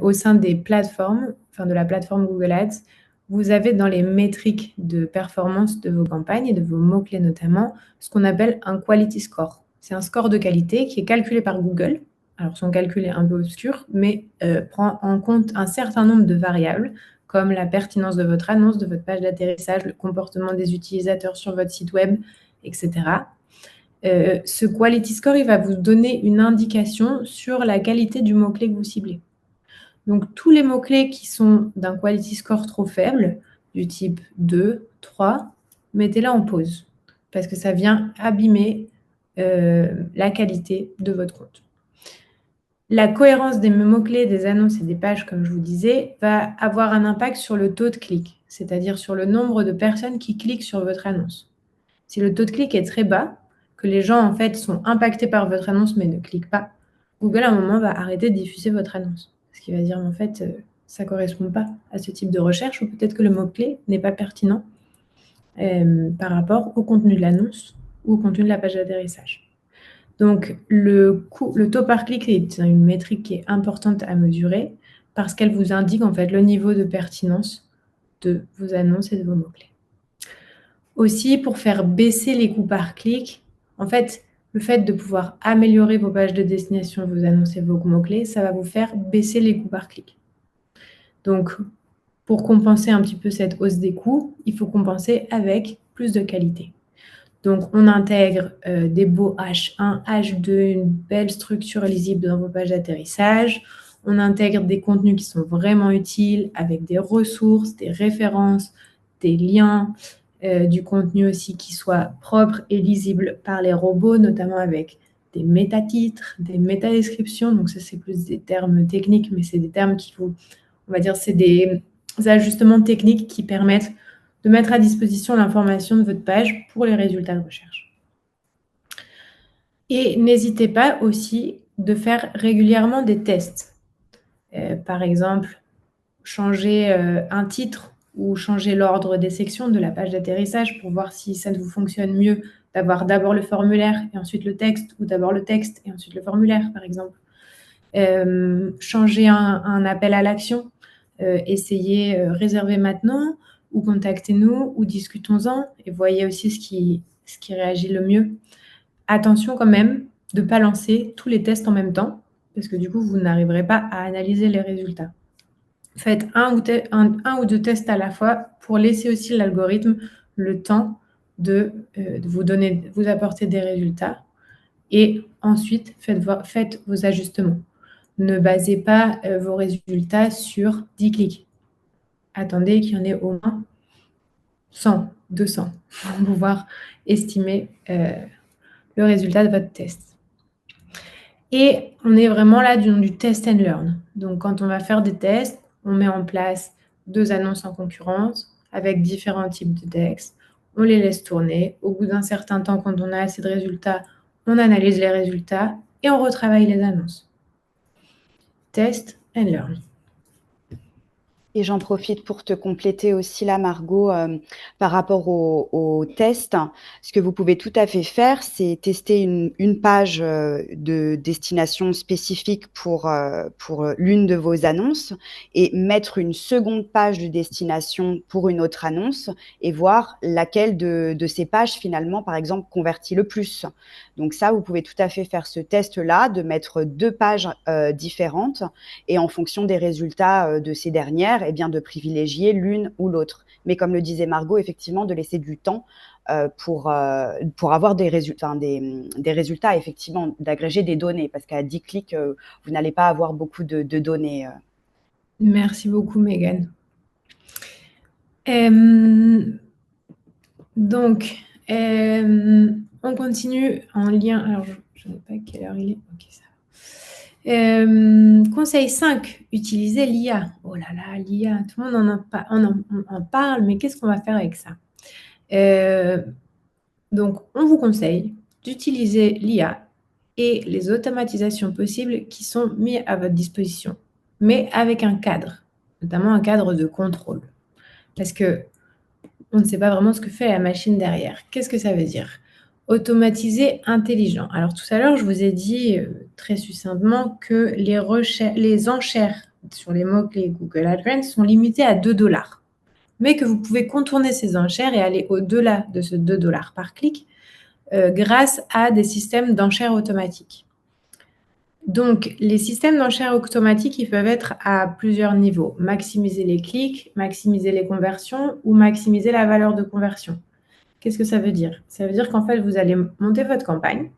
au sein des plateformes, enfin de la plateforme Google Ads, vous avez dans les métriques de performance de vos campagnes et de vos mots-clés notamment, ce qu'on appelle un quality score. C'est un score de qualité qui est calculé par Google. Alors, son calcul est un peu obscur, mais prend en compte un certain nombre de variables, comme la pertinence de votre annonce, de votre page d'atterrissage, le comportement des utilisateurs sur votre site web, etc. Ce quality score, il va vous donner une indication sur la qualité du mot-clé que vous ciblez. Donc, tous les mots-clés qui sont d'un quality score trop faible, du type 2, 3, mettez-la en pause, parce que ça vient abîmer la qualité de votre compte. La cohérence des mots-clés, des annonces et des pages, comme je vous disais, va avoir un impact sur le taux de clic, c'est-à-dire sur le nombre de personnes qui cliquent sur votre annonce. Si le taux de clic est très bas, que les gens en fait sont impactés par votre annonce mais ne cliquent pas, Google à un moment va arrêter de diffuser votre annonce. Parce qu'il va dire en fait ça ne correspond pas à ce type de recherche, ou peut-être que le mot-clé n'est pas pertinent par rapport au contenu de l'annonce ou au contenu de la page d'atterrissage. Donc le taux par clic est une métrique qui est importante à mesurer parce qu'elle vous indique en fait le niveau de pertinence de vos annonces et de vos mots-clés. Aussi, pour faire baisser les coûts par clic, en fait, le fait de pouvoir améliorer vos pages de destination, vos annonces et vos mots-clés, ça va vous faire baisser les coûts par clic. Donc, pour compenser un petit peu cette hausse des coûts, il faut compenser avec plus de qualité. Donc, on intègre des beaux H1, H2, une belle structure lisible dans vos pages d'atterrissage. On intègre des contenus qui sont vraiment utiles avec des ressources, des références, des liens, du contenu aussi qui soit propre et lisible par les robots, notamment avec des métatitres, des métadescriptions. Donc ça, c'est plus des termes techniques, mais c'est des termes qui vous, on va dire, c'est des ajustements techniques qui permettent de mettre à disposition l'information de votre page pour les résultats de recherche. Et n'hésitez pas aussi de faire régulièrement des tests. Par exemple, changer un titre ou changer l'ordre des sections de la page d'atterrissage pour voir si ça vous fonctionne mieux d'avoir d'abord le formulaire et ensuite le texte, ou d'abord le texte et ensuite le formulaire, par exemple. Changer un appel à l'action, essayez réserver maintenant, ou contactez-nous, ou discutons-en, et voyez aussi ce qui réagit le mieux. Attention quand même de ne pas lancer tous les tests en même temps, parce que du coup, vous n'arriverez pas à analyser les résultats. Faites un ou deux tests à la fois pour laisser aussi l'algorithme le temps de vous apporter des résultats. Et ensuite, faites vos ajustements. Ne basez pas vos résultats sur 10 clics. Attendez qu'il y en ait au moins 100, 200 pour pouvoir estimer le résultat de votre test. Et on est vraiment là du test and learn. Donc, quand on va faire des tests, on met en place 2 annonces en concurrence avec différents types de textes. On les laisse tourner. Au bout d'un certain temps, quand on a assez de résultats, on analyse les résultats et on retravaille les annonces. Test and learn. Et j'en profite pour te compléter aussi là, Margot, par rapport au test. Ce que vous pouvez tout à fait faire, c'est tester une page de destination spécifique pour l'une de vos annonces et mettre une seconde page de destination pour une autre annonce et voir laquelle de ces pages, finalement, par exemple, convertit le plus. Donc ça, vous pouvez tout à fait faire ce test-là, de mettre 2 pages différentes et en fonction des résultats de ces dernières, eh bien, de privilégier l'une ou l'autre. Mais comme le disait Margot, effectivement, de laisser du temps pour avoir des résultats, effectivement, d'agréger des données, parce qu'à 10 clics, vous n'allez pas avoir beaucoup de données. Merci beaucoup, Megan. Donc, on continue en lien. Alors, je ne sais pas quelle heure il est. Ok, ça va. Conseil 5, utiliser l'IA. Oh là là, l'IA, tout le monde en parle, mais qu'est-ce qu'on va faire avec ça? Donc, on vous conseille d'utiliser l'IA et les automatisations possibles qui sont mises à votre disposition, mais avec un cadre, notamment un cadre de contrôle. Parce que on ne sait pas vraiment ce que fait la machine derrière. Qu'est-ce que ça veut dire? Automatiser intelligent. Alors tout à l'heure, je vous ai dit très succinctement que les enchères sur les mots-clés Google AdWords sont limitées à 2 $, mais que vous pouvez contourner ces enchères et aller au-delà de ce 2 $ par clic grâce à des systèmes d'enchères automatiques. Donc, les systèmes d'enchères automatiques, ils peuvent être à plusieurs niveaux. Maximiser les clics, maximiser les conversions ou maximiser la valeur de conversion. Qu'est-ce que ça veut dire? Ça veut dire qu'en fait, vous allez monter votre campagne,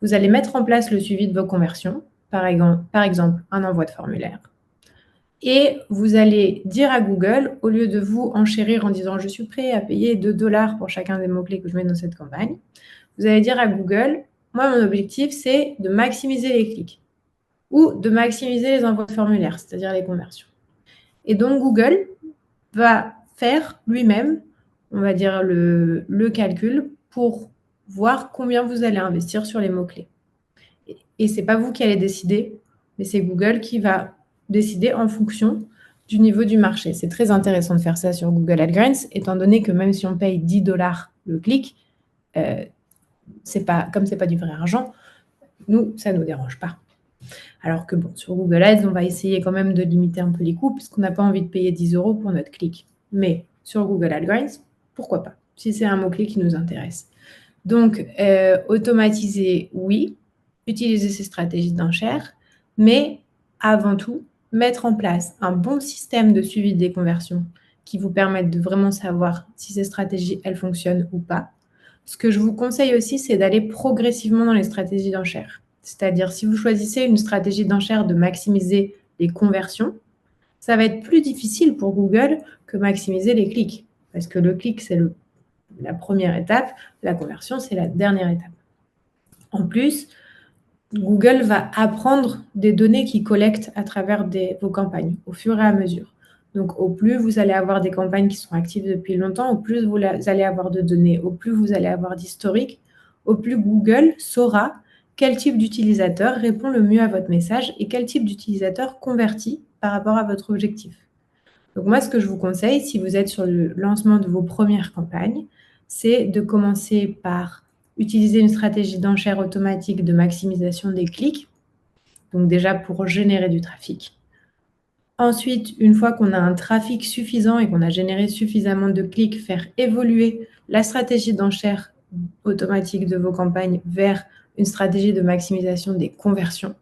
vous allez mettre en place le suivi de vos conversions, par exemple un envoi de formulaire, et vous allez dire à Google, au lieu de vous enchérir en disant « je suis prêt à payer 2 $ pour chacun des mots-clés que je mets dans cette campagne », vous allez dire à Google « moi, mon objectif, c'est de maximiser les clics » ou de maximiser les envois de formulaires, c'est-à-dire les conversions. Et donc, Google va faire lui-même, on va dire, le calcul pour voir combien vous allez investir sur les mots-clés. Et ce n'est pas vous qui allez décider, mais c'est Google qui va décider en fonction du niveau du marché. C'est très intéressant de faire ça sur Google AdWords, étant donné que même si on paye 10 $ le clic, comme ce n'est pas du vrai argent, nous, ça ne nous dérange pas. Alors que bon, sur Google Ads, on va essayer quand même de limiter un peu les coûts puisqu'on n'a pas envie de payer 10 € pour notre clic. Mais sur Google AdWords, pourquoi pas, si c'est un mot-clé qui nous intéresse. Donc, automatiser, oui, utiliser ces stratégies d'enchères, mais avant tout, mettre en place un bon système de suivi des conversions qui vous permettent de vraiment savoir si ces stratégies, elles fonctionnent ou pas. Ce que je vous conseille aussi, c'est d'aller progressivement dans les stratégies d'enchères. C'est-à-dire, si vous choisissez une stratégie d'enchère de maximiser les conversions, ça va être plus difficile pour Google que maximiser les clics. Parce que le clic, c'est la première étape, la conversion, c'est la dernière étape. En plus, Google va apprendre des données qu'il collecte à travers vos campagnes au fur et à mesure. Donc, au plus vous allez avoir des campagnes qui sont actives depuis longtemps, au plus vous allez avoir de données, au plus vous allez avoir d'historique, au plus Google saura quel type d'utilisateur répond le mieux à votre message et quel type d'utilisateur convertit par rapport à votre objectif. Donc moi, ce que je vous conseille, si vous êtes sur le lancement de vos premières campagnes, c'est de commencer par utiliser une stratégie d'enchère automatique de maximisation des clics, donc déjà pour générer du trafic. Ensuite, une fois qu'on a un trafic suffisant et qu'on a généré suffisamment de clics, faire évoluer la stratégie d'enchère automatique de vos campagnes vers une stratégie de maximisation des conversions.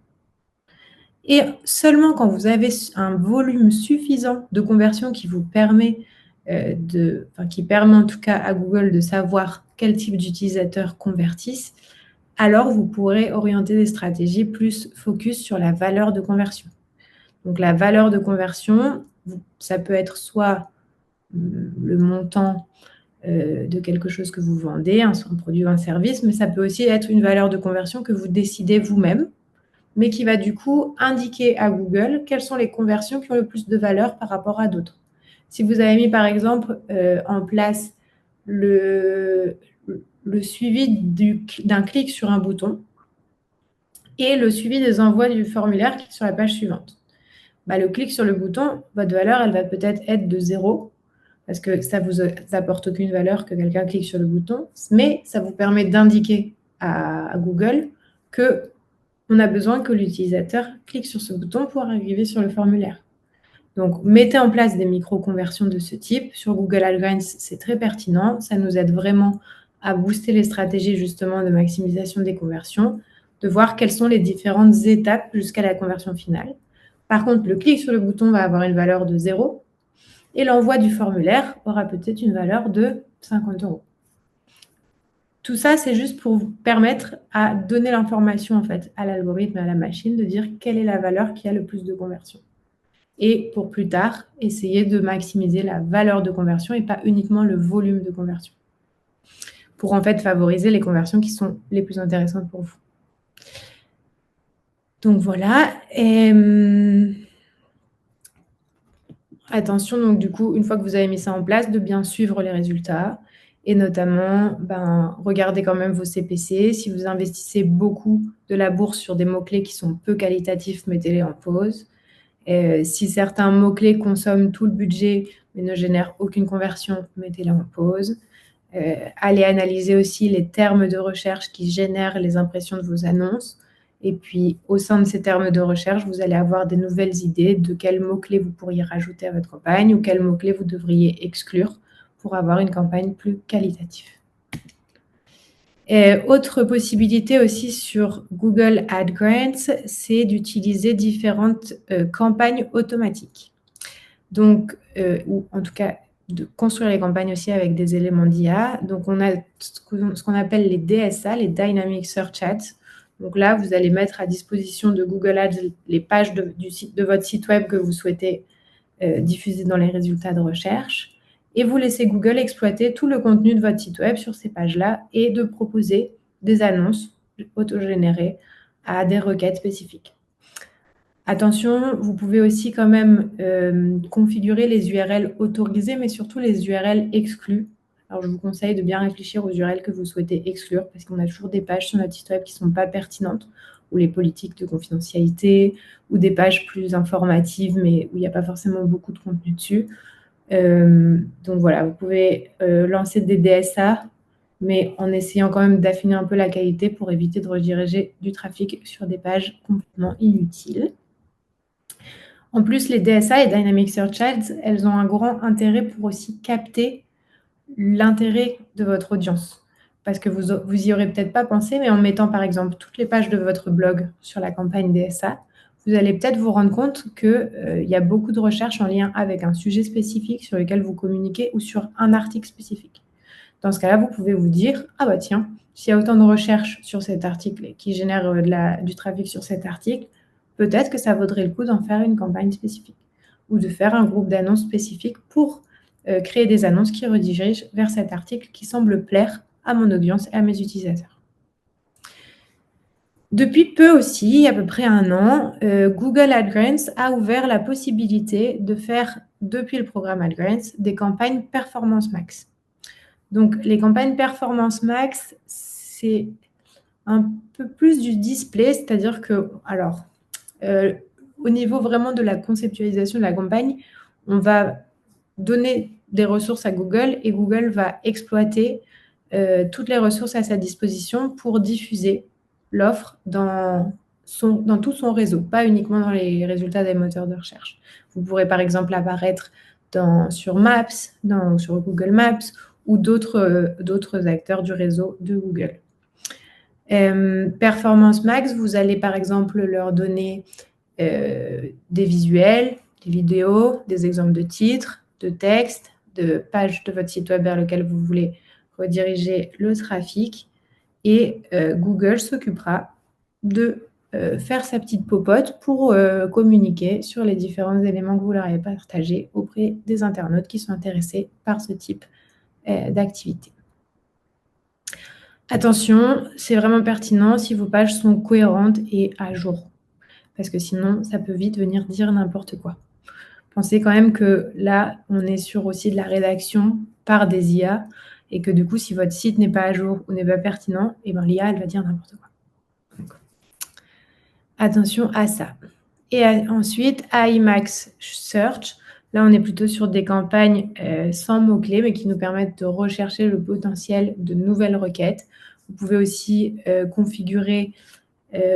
Et seulement quand vous avez un volume suffisant de conversion qui vous permet qui permet en tout cas à Google de savoir quel type d'utilisateurs convertissent, alors vous pourrez orienter des stratégies plus focus sur la valeur de conversion. Donc la valeur de conversion, ça peut être soit le montant de quelque chose que vous vendez, un produit ou un service, mais ça peut aussi être une valeur de conversion que vous décidez vous-même, mais qui va du coup indiquer à Google quelles sont les conversions qui ont le plus de valeur par rapport à d'autres. Si vous avez mis par exemple en place le suivi d'un clic sur un bouton et le suivi des envois du formulaire qui est sur la page suivante, le clic sur le bouton, votre valeur, elle va peut-être être de 0, parce que ça ne vous apporte aucune valeur que quelqu'un clique sur le bouton, mais ça vous permet d'indiquer à Google qu'on a besoin que l'utilisateur clique sur ce bouton pour arriver sur le formulaire. Donc, mettez en place des micro-conversions de ce type. Sur Google AdGrants, c'est très pertinent. Ça nous aide vraiment à booster les stratégies justement de maximisation des conversions, de voir quelles sont les différentes étapes jusqu'à la conversion finale. Par contre, le clic sur le bouton va avoir une valeur de 0 et l'envoi du formulaire aura peut-être une valeur de 50 €. Tout ça, c'est juste pour vous permettre à donner l'information en fait à l'algorithme et à la machine de dire quelle est la valeur qui a le plus de conversion. Et pour plus tard, essayer de maximiser la valeur de conversion et pas uniquement le volume de conversion. Pour en fait favoriser les conversions qui sont les plus intéressantes pour vous. Donc voilà. Attention, donc du coup, une fois que vous avez mis ça en place, de bien suivre les résultats et notamment, regardez quand même vos CPC. Si vous investissez beaucoup de la bourse sur des mots-clés qui sont peu qualitatifs, mettez-les en pause. Si certains mots-clés consomment tout le budget mais ne génèrent aucune conversion, mettez-les en pause. Allez analyser aussi les termes de recherche qui génèrent les impressions de vos annonces. Et puis, au sein de ces termes de recherche, vous allez avoir des nouvelles idées de quels mots-clés vous pourriez rajouter à votre campagne ou quels mots-clés vous devriez exclure pour avoir une campagne plus qualitative. Autre possibilité aussi sur Google AdGrants, c'est d'utiliser différentes campagnes automatiques. Donc, ou en tout cas, de construire les campagnes aussi avec des éléments d'IA. Donc, on a ce qu'on appelle les DSA, les Dynamic Search Ads. Donc là, vous allez mettre à disposition de Google Ads les pages de votre site web que vous souhaitez diffuser dans les résultats de recherche. Et vous laissez Google exploiter tout le contenu de votre site web sur ces pages-là et de proposer des annonces autogénérées à des requêtes spécifiques. Attention, vous pouvez aussi quand même configurer les URL autorisées, mais surtout les URL exclues. Alors, je vous conseille de bien réfléchir aux URL que vous souhaitez exclure, parce qu'on a toujours des pages sur notre site web qui ne sont pas pertinentes, ou les politiques de confidentialité, ou des pages plus informatives, mais où il n'y a pas forcément beaucoup de contenu dessus. Donc voilà, vous pouvez lancer des DSA, mais en essayant quand même d'affiner un peu la qualité pour éviter de rediriger du trafic sur des pages complètement inutiles. En plus, les DSA et Dynamic Search Ads, elles ont un grand intérêt pour aussi capter l'intérêt de votre audience. Parce que vous y aurez peut-être pas pensé, mais en mettant par exemple toutes les pages de votre blog sur la campagne DSA, vous allez peut-être vous rendre compte qu'il y a beaucoup de recherches en lien avec un sujet spécifique sur lequel vous communiquez ou sur un article spécifique. Dans ce cas-là, vous pouvez vous dire « Ah bah tiens, s'il y a autant de recherches sur cet article et qui génèrent du trafic sur cet article, peut-être que ça vaudrait le coup d'en faire une campagne spécifique ou de faire un groupe d'annonces spécifiques pour créer des annonces qui redirigent vers cet article qui semble plaire à mon audience et à mes utilisateurs. » Depuis peu aussi, à peu près 1 an, Google AdGrants a ouvert la possibilité de faire, depuis le programme AdGrants, des campagnes Performance Max. Donc, les campagnes Performance Max, c'est un peu plus du display, c'est-à-dire que, alors, au niveau vraiment de la conceptualisation de la campagne, on va donner des ressources à Google et Google va exploiter toutes les ressources à sa disposition pour diffuser l'offre dans tout son réseau, pas uniquement dans les résultats des moteurs de recherche. Vous pourrez par exemple apparaître sur Maps, sur Google Maps ou d'autres acteurs du réseau de Google. Performance Max, vous allez par exemple leur donner des visuels, des vidéos, des exemples de titres, de textes, de pages de votre site web vers lequel vous voulez rediriger le trafic. Et Google s'occupera de faire sa petite popote pour communiquer sur les différents éléments que vous leur avez partagés auprès des internautes qui sont intéressés par ce type d'activité. Attention, c'est vraiment pertinent si vos pages sont cohérentes et à jour, parce que sinon, ça peut vite venir dire n'importe quoi. Pensez quand même que là, on est sur aussi de la rédaction par des IA, et que du coup, si votre site n'est pas à jour ou n'est pas pertinent, et ben l'IA, elle va dire n'importe quoi. Donc, attention à ça. Et ensuite, AI Max Search. Là, on est plutôt sur des campagnes sans mots-clés, mais qui nous permettent de rechercher le potentiel de nouvelles requêtes. Vous pouvez aussi configurer,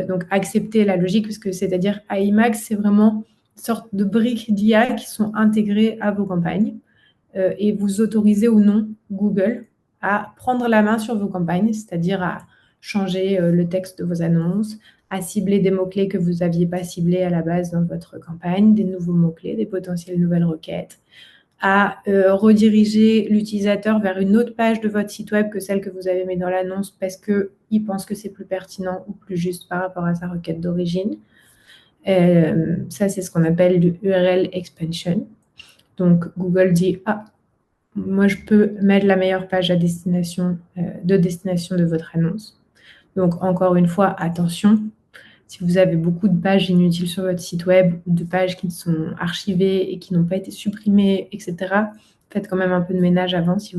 donc accepter la logique, puisque c'est-à-dire AI Max, c'est vraiment une sorte de briques d'IA qui sont intégrées à vos campagnes. Et vous autorisez ou non Google à prendre la main sur vos campagnes, c'est-à-dire à changer le texte de vos annonces, à cibler des mots-clés que vous n'aviez pas ciblés à la base dans votre campagne, des nouveaux mots-clés, des potentielles nouvelles requêtes, à rediriger l'utilisateur vers une autre page de votre site web que celle que vous avez mis dans l'annonce parce qu'il pense que c'est plus pertinent ou plus juste par rapport à sa requête d'origine. Ça, c'est ce qu'on appelle du URL expansion. Donc, Google dit « Ah, moi, je peux mettre la meilleure page de destination de votre annonce. » Donc, encore une fois, attention. Si vous avez beaucoup de pages inutiles sur votre site web ou de pages qui sont archivées et qui n'ont pas été supprimées, etc., faites quand même un peu de ménage avant si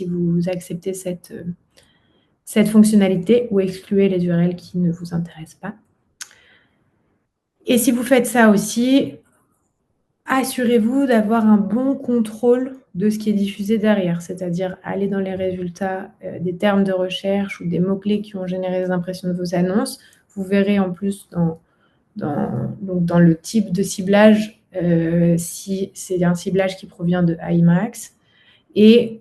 vous acceptez cette fonctionnalité ou excluez les URL qui ne vous intéressent pas. Et si vous faites ça aussi, assurez-vous d'avoir un bon contrôle de ce qui est diffusé derrière, c'est-à-dire aller dans les résultats des termes de recherche ou des mots-clés qui ont généré les impressions de vos annonces. Vous verrez en plus dans le type de ciblage si c'est un ciblage qui provient de IMAX et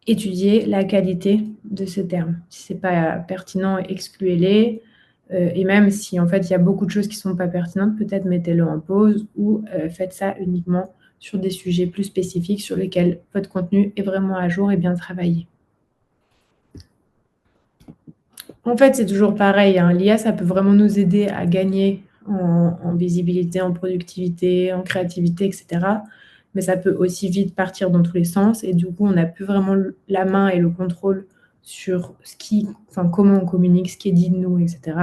étudier la qualité de ces termes. Si ce n'est pas pertinent, excluez-les. Et même si en fait il y a beaucoup de choses qui ne sont pas pertinentes, peut-être mettez-le en pause ou faites ça uniquement sur des sujets plus spécifiques sur lesquels votre contenu est vraiment à jour et bien travaillé. En fait, c'est toujours pareil, hein. L'IA, ça peut vraiment nous aider à gagner en visibilité, en productivité, en créativité, etc. Mais ça peut aussi vite partir dans tous les sens et du coup, on n'a plus vraiment la main et le contrôle sur comment on communique, ce qui est dit de nous, etc.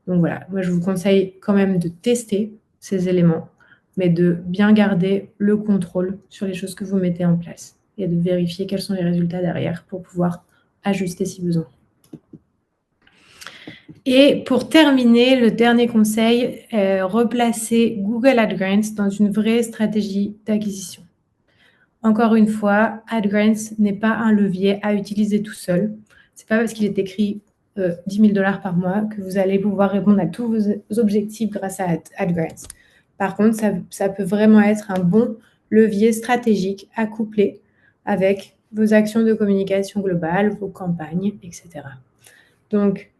Donc voilà, moi je vous conseille quand même de tester ces éléments, mais de bien garder le contrôle sur les choses que vous mettez en place et de vérifier quels sont les résultats derrière pour pouvoir ajuster si besoin. Et pour terminer, le dernier conseil, replacer Google AdGrants dans une vraie stratégie d'acquisition. Encore une fois, AdGrants n'est pas un levier à utiliser tout seul. Ce n'est pas parce qu'il est écrit 10 000 $ par mois que vous allez pouvoir répondre à tous vos objectifs grâce à AdGrants. Par contre, ça peut vraiment être un bon levier stratégique à coupler avec vos actions de communication globale, vos campagnes, etc. Donc,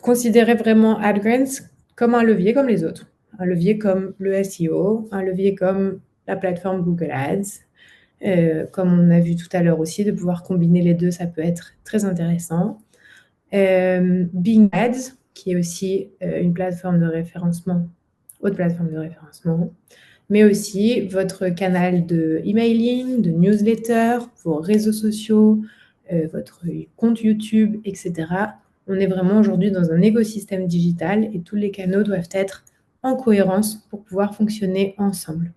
considérez vraiment AdGrants comme un levier comme les autres. Un levier comme le SEO, un levier comme la plateforme Google Ads. Comme on a vu tout à l'heure aussi, de pouvoir combiner les deux, ça peut être très intéressant. Bing Ads, qui est aussi une plateforme de référencement, autre plateforme de référencement, mais aussi votre canal de emailing, de newsletter, vos réseaux sociaux, votre compte YouTube, etc. On est vraiment aujourd'hui dans un écosystème digital et tous les canaux doivent être en cohérence pour pouvoir fonctionner ensemble.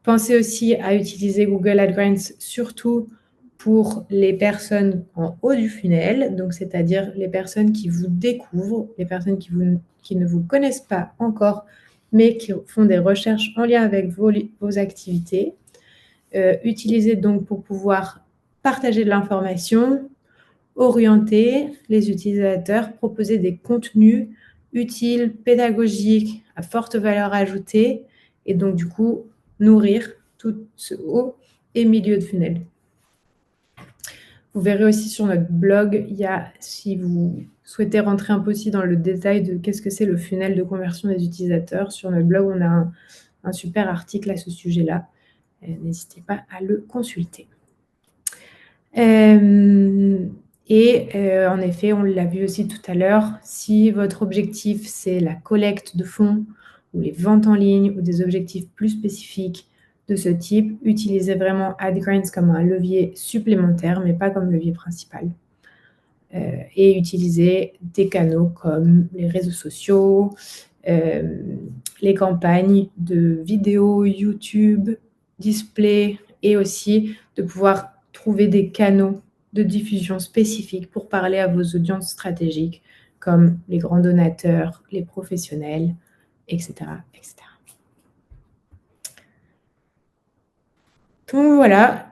Pensez aussi à utiliser Google AdGrants surtout pour les personnes en haut du funnel, donc c'est-à-dire les personnes qui vous découvrent, les personnes qui ne vous connaissent pas encore, mais qui font des recherches en lien avec vos activités. Utilisez donc pour pouvoir partager de l'information, orienter les utilisateurs, proposer des contenus utiles, pédagogiques, à forte valeur ajoutée, et donc du coup, nourrir tout ce haut et milieu de funnel. Vous verrez aussi sur notre blog, si vous souhaitez rentrer un peu aussi dans le détail de qu'est-ce que c'est le funnel de conversion des utilisateurs, sur notre blog, on a un super article à ce sujet-là. N'hésitez pas à le consulter. En effet, on l'a vu aussi tout à l'heure, si votre objectif, c'est la collecte de fonds ou les ventes en ligne ou des objectifs plus spécifiques de ce type, utilisez vraiment AdGrants comme un levier supplémentaire, mais pas comme levier principal. Et utilisez des canaux comme les réseaux sociaux, les campagnes de vidéos, YouTube, display, et aussi de pouvoir trouver des canaux de diffusion spécifiques pour parler à vos audiences stratégiques, comme les grands donateurs, les professionnels, etc., etc. Donc voilà.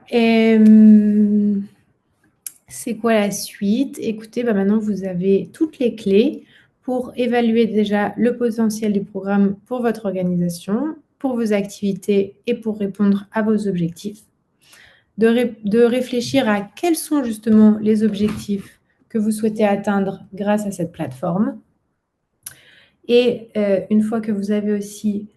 C'est quoi la suite? Écoutez, maintenant, vous avez toutes les clés pour évaluer déjà le potentiel du programme pour votre organisation, pour vos activités et pour répondre à vos objectifs. De réfléchir à quels sont justement les objectifs que vous souhaitez atteindre grâce à cette plateforme. Et une fois que vous avez aussi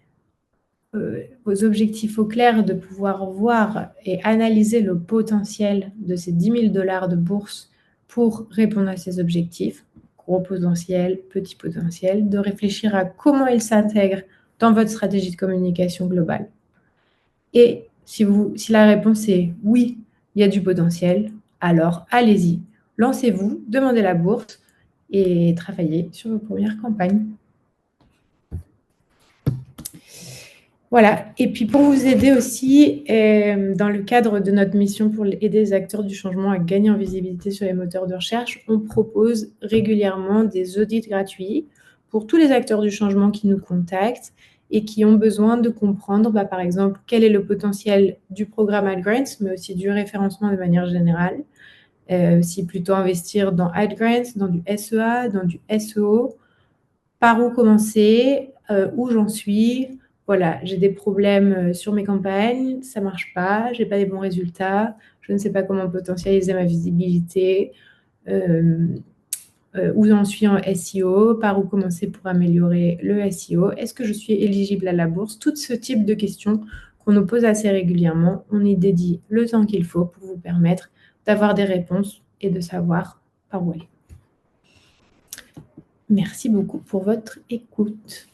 vos objectifs au clair, de pouvoir voir et analyser le potentiel de ces 10 000 $ de bourse pour répondre à ces objectifs, gros potentiel, petit potentiel, de réfléchir à comment ils s'intègrent dans votre stratégie de communication globale. Et si la réponse est oui, il y a du potentiel, alors allez-y, lancez-vous, demandez la bourse et travaillez sur vos premières campagnes. Voilà. Et puis, pour vous aider aussi, dans le cadre de notre mission pour aider les acteurs du changement à gagner en visibilité sur les moteurs de recherche, on propose régulièrement des audits gratuits pour tous les acteurs du changement qui nous contactent et qui ont besoin de comprendre, par exemple, quel est le potentiel du programme AdGrants, mais aussi du référencement de manière générale. Si plutôt investir dans AdGrants, dans du SEA, dans du SEO, par où commencer, où j'en suis. Voilà, j'ai des problèmes sur mes campagnes, ça ne marche pas, je n'ai pas des bons résultats, je ne sais pas comment potentialiser ma visibilité, où j'en suis en SEO, par où commencer pour améliorer le SEO, est-ce que je suis éligible à la bourse? Tout ce type de questions qu'on nous pose assez régulièrement, on y dédie le temps qu'il faut pour vous permettre d'avoir des réponses et de savoir par où aller. Merci beaucoup pour votre écoute.